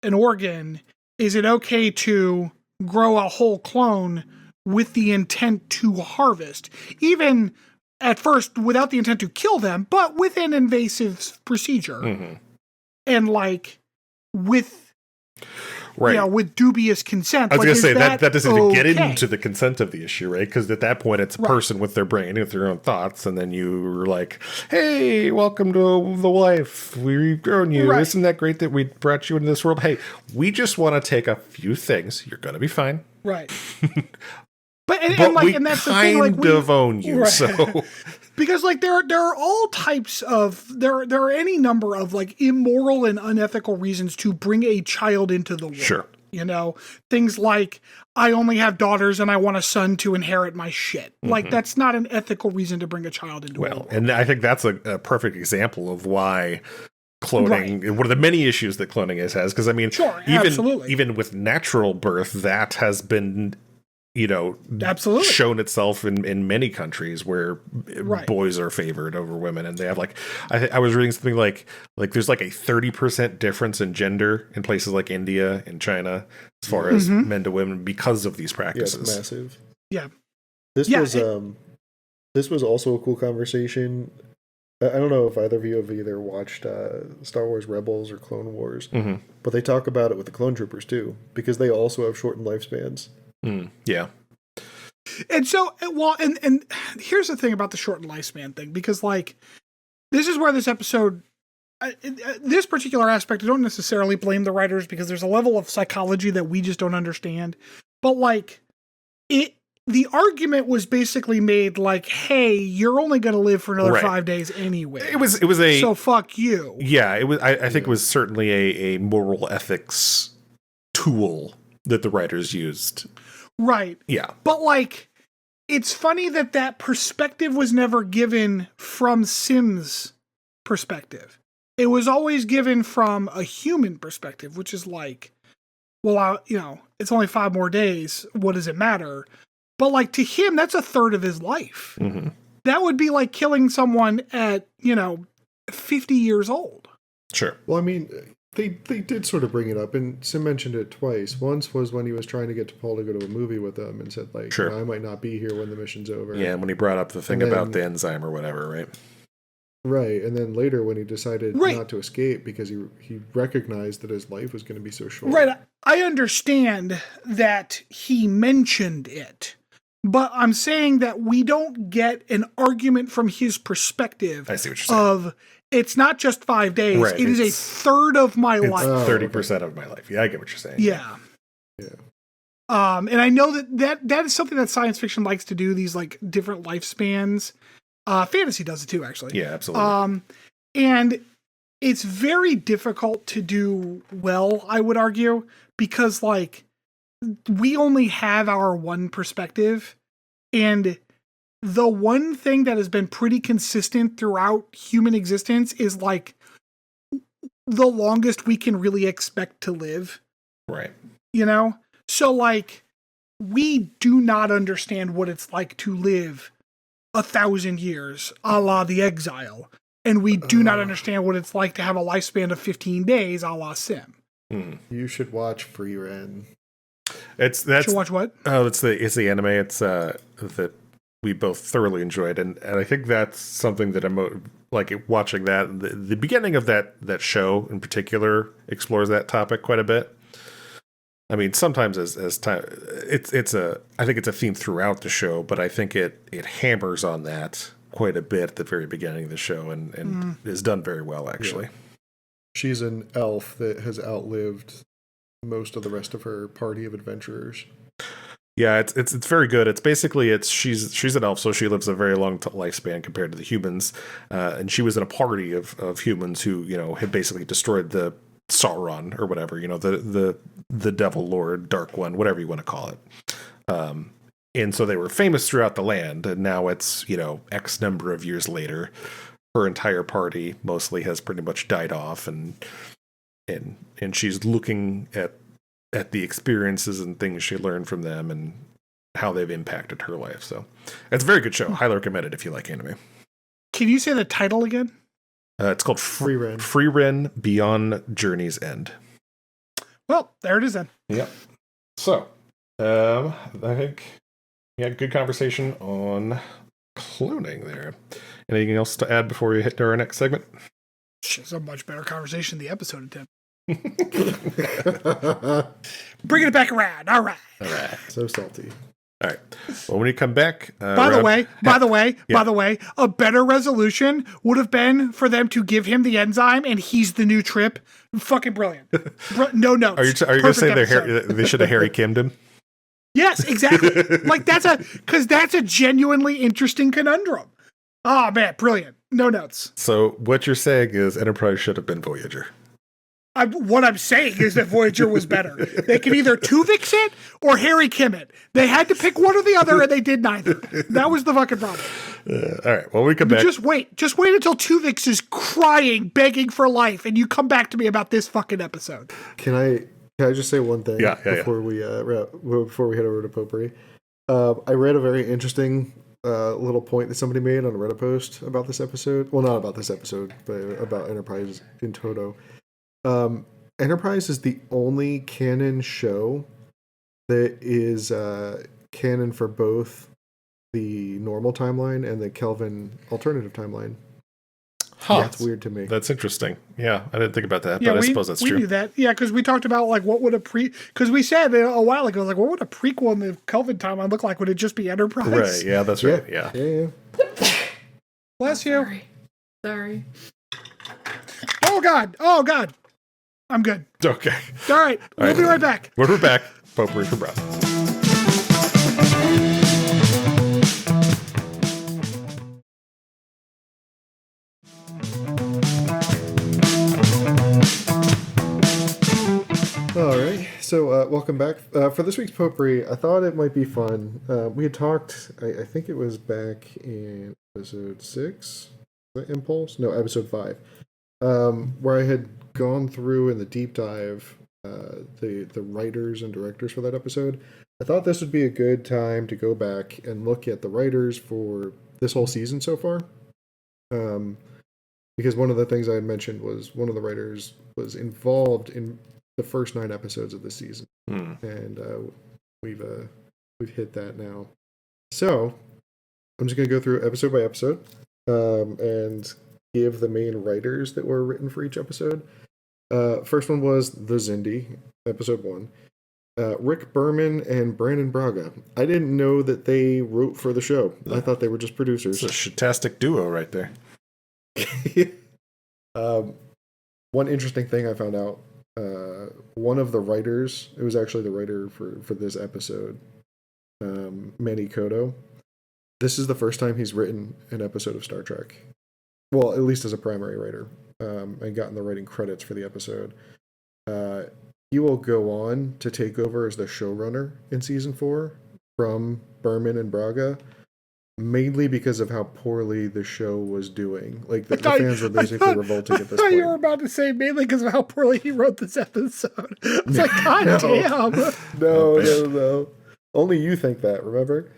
an organ. Is it okay to grow a whole clone with the intent to harvest? Even at first without the intent to kill them, but with an invasive procedure. And, like, with with dubious consent. I was like, going to say that doesn't even get okay? into the consent of the issue, right? Because at that point, it's a person with their brain, with their own thoughts, and then you're like, "Hey, welcome to the life. We've grown you. Right. Isn't that great that we brought you into this world? Hey, we just want to take a few things. You're going to be fine, Right." but like, and that's the thing, like, we own you. Right. So because, like, there are all types of there are any number of, like, immoral and unethical reasons to bring a child into the world. Sure. Things like, I only have daughters and I want a son to inherit my shit. Like, that's not an ethical reason to bring a child into the world. And I think that's a perfect example of why cloning, one of the many issues that cloning has, because I mean, even with natural birth, that has been, absolutely shown itself in many countries where boys are favored over women, and they have, like, I was reading something like there's like a 30% difference in gender in places like India and China as far as men to women because of these practices. Yeah, it's massive. Yeah. This was also a cool conversation. I don't know if either of you have either watched Star Wars Rebels or Clone Wars, but they talk about it with the clone troopers too, because they also have shortened lifespans. Yeah. And so, well, and here's the thing about the shortened lifespan thing, because, like, this is where this episode, this particular aspect, I don't necessarily blame the writers, because there's a level of psychology that we just don't understand. But, like, the argument was basically made like, hey, you're only going to live for another 5 days anyway. It was so fuck you. Yeah, it was. I think it was certainly a moral ethics tool that the writers used. Right. Yeah. But, like, it's funny that perspective was never given from Sim's perspective. It was always given from a human perspective, which is like, well, it's only 5 more days. What does it matter? But, like, to him, that's a third of his life. That would be like killing someone at, 50 years old. Sure. Well, I mean, they did sort of bring it up, and Sim mentioned it twice. Once was when he was trying to get Paul to go to a movie with them and said, like, sure. I might not be here when the mission's over. Yeah, when he brought up the thing about the enzyme or whatever, right? Right, and then later when he decided not to escape because he recognized that his life was going to be so short. Right, I understand that he mentioned it, but I'm saying that we don't get an argument from his perspective. I see what you're saying. It's not just 5 days. Right, it is a third of my life. 30% of my life. Yeah, I get what you're saying. Yeah. And I know that is something that science fiction likes to do, these, like, different lifespans. Fantasy does it too, actually. Yeah, absolutely. And it's very difficult to do well, I would argue, because, like, we only have our one perspective, and the one thing that has been pretty consistent throughout human existence is like the longest we can really expect to live. Right. You know? So like we do not understand what it's like to live 1,000 years, a la The Exile. And we do not understand what it's like to have a lifespan of 15 days, a la Sim. You should watch Free Ren. Should watch what? Oh, it's the anime. It's that we both thoroughly enjoyed, and I think that's something that I'm like watching. That the beginning of that show in particular explores that topic quite a bit. I mean, sometimes as time, I think it's a theme throughout the show, but I think it hammers on that quite a bit at the very beginning of the show, and is done very well, actually. Yeah. She's an elf that has outlived most of the rest of her party of adventurers. Yeah, it's very good. It's basically she's an elf, so she lives a very long lifespan compared to the humans, and she was in a party of humans who had basically destroyed the Sauron or whatever, the Devil Lord, Dark One, whatever you want to call it. And so they were famous throughout the land, and now it's X number of years later, her entire party mostly has pretty much died off, and she's looking at the experiences and things she learned from them and how they've impacted her life. So it's a very good show. Highly recommend it if you like anime. Can you say the title again? It's called Free Ren. Free Ren Beyond Journey's End. Well, there it is then. Yep. So, I think we had a good conversation on cloning there. Anything else to add before we hit to our next segment? It's a much better conversation than the episode attempt. Bringing it back around. All right. So salty. All right. Well, when you come back, by the way, a better resolution would have been for them to give him the enzyme and he's the new Trip. Fucking brilliant. No notes. Are you going to say they should have Harry Kimmed him? Yes, exactly. Like that's a genuinely interesting conundrum. Oh man, brilliant. No notes. So what you're saying is Enterprise should have been Voyager. What I'm saying is that Voyager was better. They could either Tuvix it or Harry Kim it. They had to pick one or the other, and they did neither. That was the fucking problem. All right. Well, we come back. Just wait until Tuvix is crying, begging for life, and you come back to me about this fucking episode. Can I just say one thing? Before we before we head over to Potpourri? I read a very interesting little point that somebody made on a Reddit post about this episode. Well, not about this episode, but about Enterprise in toto. Enterprise is the only canon show that is canon for both the normal timeline and the Kelvin alternative timeline. Huh. That's weird to me. That's interesting. Yeah, I didn't think about that, but I suppose that's true. We knew that. Yeah, because we talked about like what would because we said a while ago, like what would a prequel in the Kelvin timeline look like? Would it just be Enterprise? Right. Yeah, that's right. Yeah. Bless you. Sorry. Oh God. I'm good. Okay. All right. We'll be right back. When we're back, Potpourri for breath. All right. So welcome back. For this week's Potpourri, I thought it might be fun. We had talked, I think it was back in episode 6, the Impulse? No, episode 5. Where I had gone through in the deep dive the writers and directors for that episode. I thought this would be a good time to go back and look at the writers for this whole season so far. Because one of the things I had mentioned was one of the writers was involved in the first 9 episodes of the season. And we've hit that now. So I'm just going to go through episode by episode and give the main writers that were written for each episode. First one was The Zindi, episode 1. Rick Berman and Brandon Braga. I didn't know that they wrote for the show. I thought they were just producers. It's a shitastic duo right there. One interesting thing I found out, one of the writers, it was actually the writer for this episode, Manny Kodo. This is the first time he's written an episode of Star Trek. Well, at least as a primary writer, and gotten the writing credits for the episode. he will go on to take over as the showrunner in season 4 from Berman and Braga, mainly because of how poorly the show was doing. Like the fans were basically revolting at this I thought point. you were about to say mainly because of how poorly he wrote this episode. I was like, God damn. No. Only you think that, remember?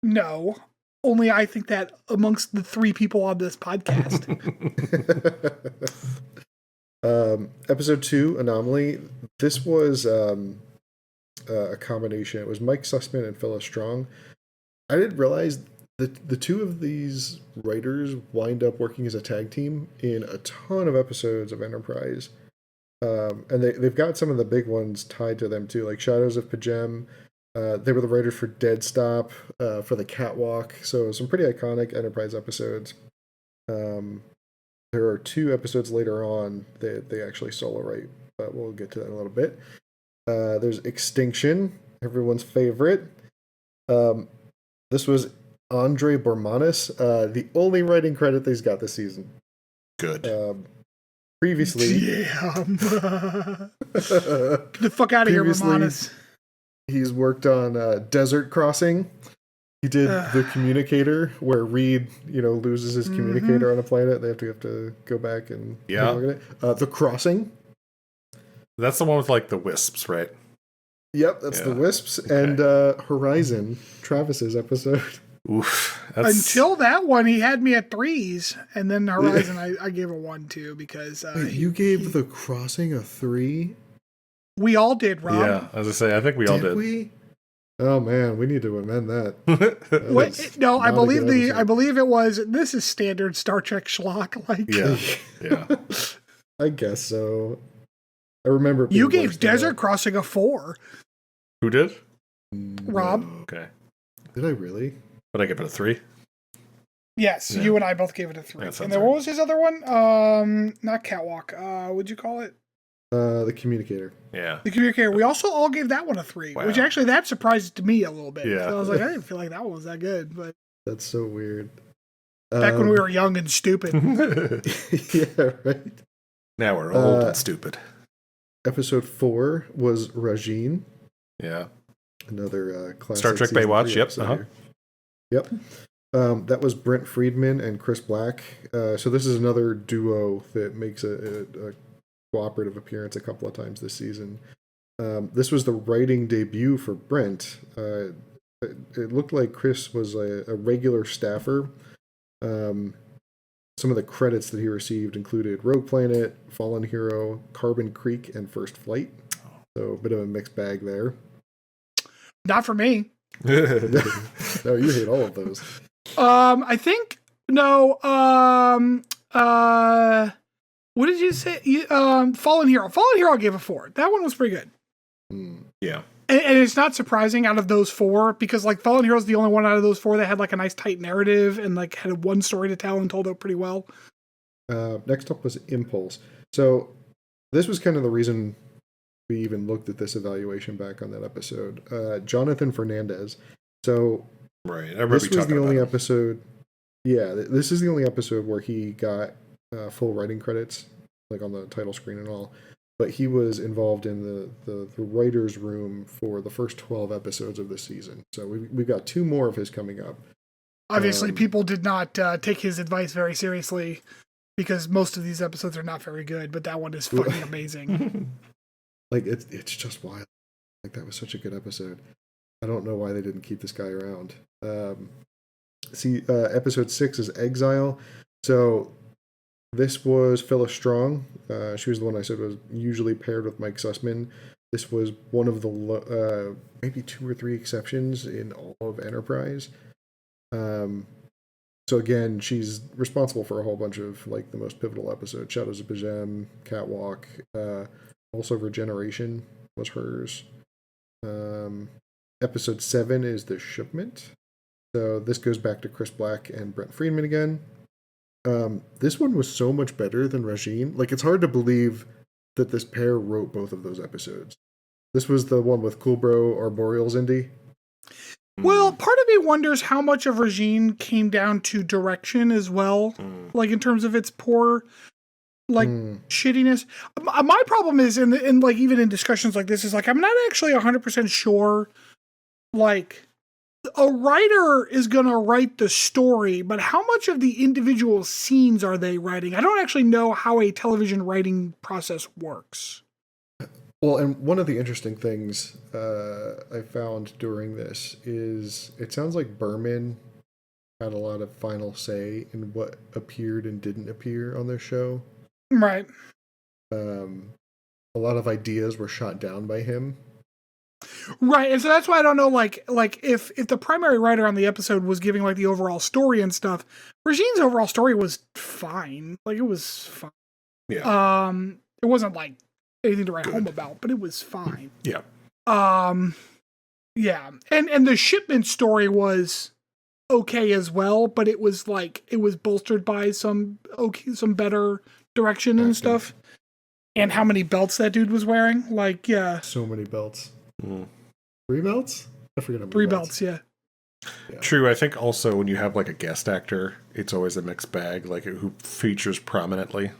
No. Only I think that amongst the 3 people on this podcast. Episode 2, Anomaly. This was a combination. It was Mike Sussman and Phyllis Strong. I didn't realize that the 2 of these writers wind up working as a tag team in a ton of episodes of Enterprise. And they've got some of the big ones tied to them too, like Shadows of Pajem. They were the writers for Dead Stop, for The Catwalk. So some pretty iconic Enterprise episodes. There are 2 episodes later on that they actually solo write, but we'll get to that in a little bit. There's Extinction, everyone's favorite. This was Andre Bormanis, the only writing credit that he's got this season. Good. Previously... Damn. Get the fuck out of here, Bormanis. He's worked on Desert Crossing. He did The Communicator, where Reed, loses his communicator on a planet. They have to go back and look at it. The Crossing. That's the one with like the wisps, right? Yep, that's the Wisps. Okay. And Horizon, Travis's episode. Oof. Until that one, he had me at 3s, and then Horizon, I gave a 1 too because you gave The Crossing a 3. We all did, Rob. Yeah, as I say, I think we all did. We? Oh man, we need to amend that. No, I believe it was. This is standard Star Trek schlock. Like, yeah. I guess so. I remember you gave Desert Crossing a 4. Who did? Rob. Okay. Did I really? But I give it a 3. Yes, you and I both gave it a 3. And then what was his other one? Not Catwalk. What'd you call it? The Communicator. Yeah. The Communicator. We also all gave that one a 3, which actually that surprised me a little bit. Yeah. So I was like, I didn't feel like that one was that good, but that's so weird. Back when we were young and stupid. Yeah, right. Now we're old and stupid. Episode 4 was Rajin. Yeah. Another classic Star Trek Baywatch. Yep. Yep. That was Brent Friedman and Chris Black. So this is another duo that makes a cooperative appearance a couple of times this season. This was the writing debut for Brent. It looked like Chris was a regular staffer. Some of the credits that he received included Rogue Planet, Fallen Hero, Carbon Creek, and First Flight. So a bit of a mixed bag there. Not for me. No, you hate all of those. I think no. What did you say? Fallen Hero. Fallen Hero I gave a 4. That one was pretty good. Yeah. And it's not surprising out of those 4 because like Fallen Hero is the only one out of those 4 that had like a nice tight narrative and like had one story to tell and told it pretty well. Next up was Impulse. So this was kind of the reason we even looked at this evaluation back on that episode. Jonathan Fernandez. So right. This was the only episode. Yeah, this is the only episode where he got full writing credits, like on the title screen and all. But he was involved in the writer's room for the first 12 episodes of this season. So we've got 2 more of his coming up. Obviously, people did not take his advice very seriously because most of these episodes are not very good, but that one is fucking amazing. Like, it's just wild. Like, that was such a good episode. I don't know why they didn't keep this guy around. Episode 6 is Exile. So this was Phyllis Strong. She was the one I said was usually paired with Mike Sussman. This was one of the maybe 2 or 3 exceptions in all of Enterprise. So again, she's responsible for a whole bunch of like the most pivotal episodes. Shadows of Pajem, Catwalk, also Regeneration was hers. Episode 7 is The Shipment. So this goes back to Chris Black and Brent Friedman again. This one was so much better than Rajin. Like, it's hard to believe that this pair wrote both of those episodes. This was the one with Coolbro Arboreal's Indy. Well, part of me wonders how much of Rajin came down to direction as well. Like, in terms of its poor like shittiness. My problem is in like even in discussions like this is like I'm not actually 100% sure. Like a writer is gonna write the story, but how much of the individual scenes are they writing? I don't actually know how a television writing process works. Well, and one of the interesting things I found during this is it sounds like Berman had a lot of final say in what appeared and didn't appear on their show. Right. A lot of ideas were shot down by him. Right, and so that's why I don't know, like if the primary writer on the episode was giving like the overall story and stuff, Regine's overall story was fine. Like it was fine. Yeah. It wasn't like anything to write home about, but it was fine. Yeah. Yeah, and the shipment story was okay as well, but it was like it was bolstered by some better direction and stuff. And how many belts that dude was wearing? Like, yeah, So many belts. 3 belts? I forget how many 3 belts. Yeah. True. I think also when you have like a guest actor, it's always a mixed bag, like who features prominently.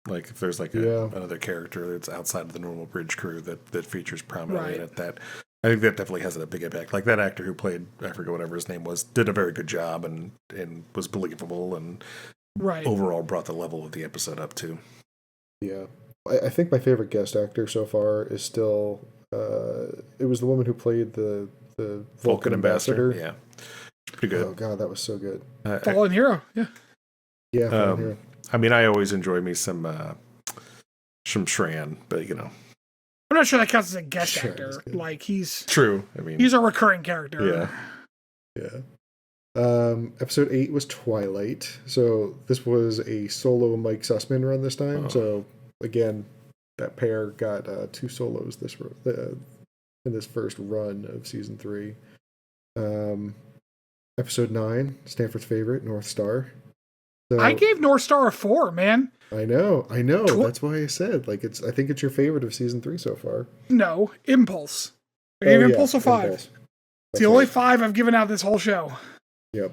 Like if there's like another character that's outside of the normal bridge crew that features prominently in it, that I think that definitely has a big impact. Like that actor who played, I forget whatever his name was, did a very good job and was believable and overall brought the level of the episode up too. Yeah. I think my favorite guest actor so far is still it was the woman who played the Vulcan ambassador. Yeah. Pretty good. Oh god, that was so good. Fallen Hero. Yeah. Yeah, Fallen Hero. I mean, I always enjoy me some Shran, but you know. I'm not sure that counts as a guest actor. Like he's true. I mean, he's a recurring character. Yeah. Episode 8 was Twilight. So this was a solo Mike Sussman run this time. So again, that pair got 2 solos in this first run of season 3. Episode 9, Stanford's favorite, North Star. So, I gave North Star a 4, man. I know. That's why I said I think it's your favorite of season 3 so far. No, Impulse. I gave Impulse a 5. Impulse. It's the only 5 I've given out this whole show. Yep.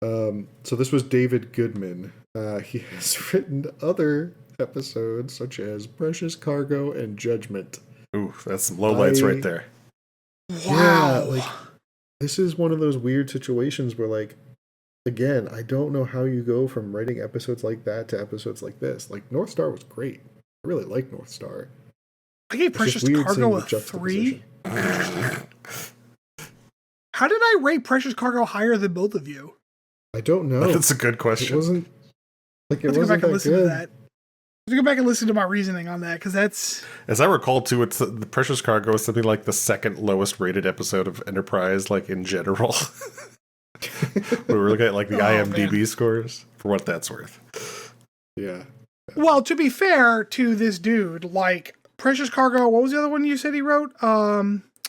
So this was David Goodman. He has written other episodes such as Precious Cargo and Judgment. Ooh, that's some lowlights right there. Wow. Yeah, this is one of those weird situations where again, I don't know how you go from writing episodes like that to episodes like this. Like North Star was great. I really like North Star. I gave Precious Cargo a 3. How did I rate Precious Cargo higher than both of you? I don't know. That's a good question. It wasn't Let's go back and listen to that. Let's go back and listen to my reasoning on that, because that's... As I recall, too, it's the Precious Cargo is something like the second lowest rated episode of Enterprise, like, in general. We were looking at, like, the IMDb scores, for what that's worth. Yeah. Well, to be fair to this dude, like, Precious Cargo, what was the other one you said he wrote?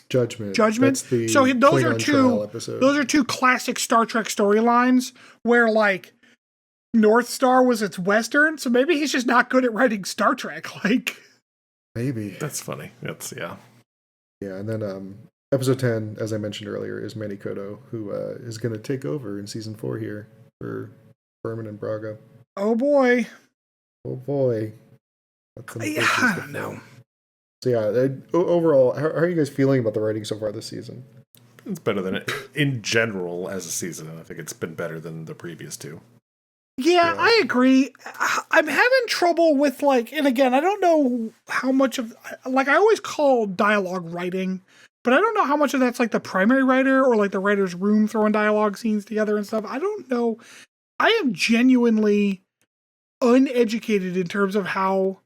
Judgment. So those are two classic Star Trek storylines where, like, North Star was its Western, so maybe he's just not good at writing Star Trek. Like, maybe that's funny. Yeah. And then episode 10, as I mentioned earlier, is Manny Koto, who is going to take over in season 4 here for Berman and Braga. Oh boy. I don't know. So yeah, overall, how are you guys feeling about the writing so far this season? It's better than it in general as a season. I think it's been better than the previous 2. Yeah, I agree. I'm having trouble with, like, and again, I don't know how much of, like, I always call dialogue writing, but I don't know how much of that's, like, the primary writer or, like, the writer's room throwing dialogue scenes together and stuff. I don't know. I am genuinely uneducated in terms of how,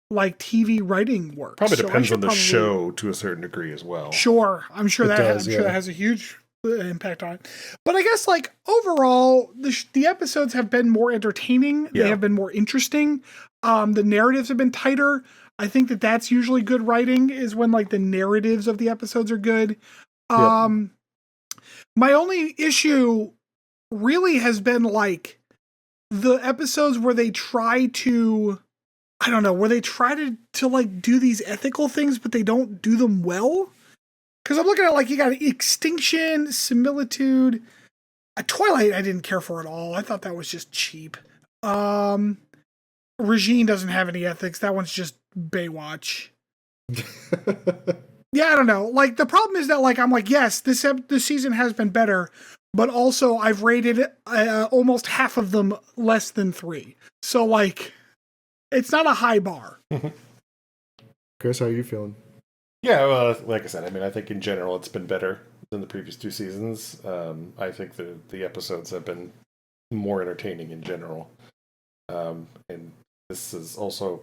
like, TV writing works. Probably depends on the show to a certain degree as well. Sure. I'm sure that has a huge impact on it. But I guess, like, overall, the episodes have been more entertaining. They have been more interesting. The narratives have been tighter. I think that's usually good writing, is when, like, the narratives of the episodes are good. My only issue really has been, like, the episodes where they try to, I don't know, where they try to like do these ethical things, but they don't do them well. Because I'm looking at, like, you got Extinction, Similitude, Twilight I didn't care for at all. I thought that was just cheap. Regine doesn't have any ethics. That one's just Baywatch. Yeah, I don't know. Like, the problem is that, like, I'm like, yes, this season has been better, but also I've rated almost half of them less than 3. So, like, it's not a high bar. Chris, how are you feeling? Yeah, well, like I said, I mean, I think in general it's been better than the previous 2 seasons. I think the episodes have been more entertaining in general. And this has also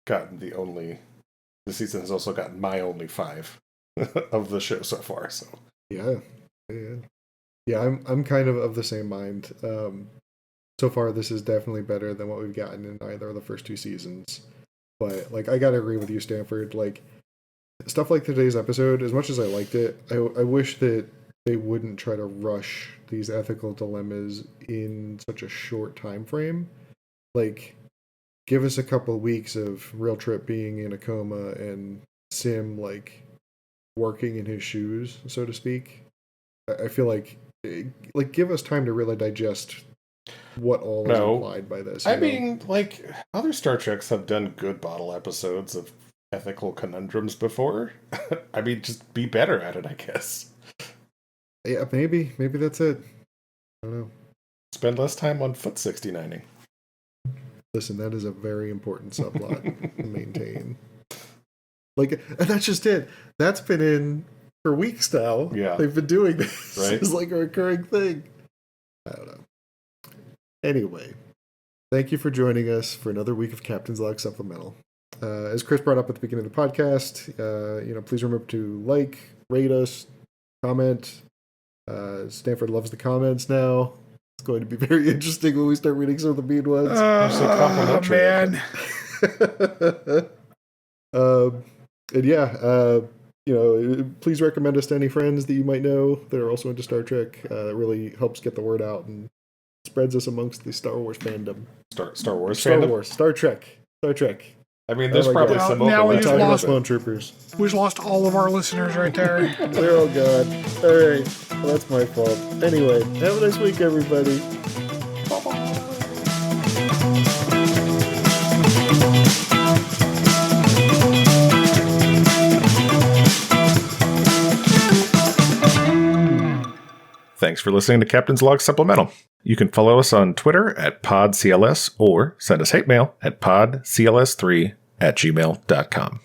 gotten the season has also gotten my only 5 of the show so far. So Yeah. I'm kind of the same mind. So far, this is definitely better than what we've gotten in either of the first 2 seasons. But like, I gotta agree with you, Stanford. Like, stuff like today's episode, as much as I liked it, I wish that they wouldn't try to rush these ethical dilemmas in such a short time frame. Like, give us a couple of weeks of Real Trip being in a coma and Sim, like, working in his shoes, so to speak. I feel like give us time to really digest what all is implied by this. I mean, like, other Star Treks have done good bottle episodes of ethical conundrums before. I mean, just be better at it, I guess. Yeah, maybe that's it. I don't know. Spend less time on foot 69ing. Listen, that is a very important subplot to maintain. Like, and that's just it. That's been in for weeks now. Yeah. They've been doing this. Right. It's like a recurring thing. I don't know. Anyway, thank you for joining us for another week of Captain's Log Supplemental. As Chris brought up at the beginning of the podcast, please remember to like, rate us, comment. Stanford loves the comments now. It's going to be very interesting when we start reading some of the mean ones. Oh, man. And yeah, please recommend us to any friends that you might know that are also into Star Trek. It really helps get the word out and spreads us amongst the Star Wars fandom. Star Wars Star fandom? Wars. Star Trek. I mean, there's probably God. some Now we overlap. just Talking about lost- clone troopers. We just lost all of our listeners right there. They're all gone. All right. Well, that's my fault. Anyway, have a nice week, everybody. Thanks for listening to Captain's Log Supplemental. You can follow us on Twitter at PodCLS or send us hate mail at podcls3@gmail.com.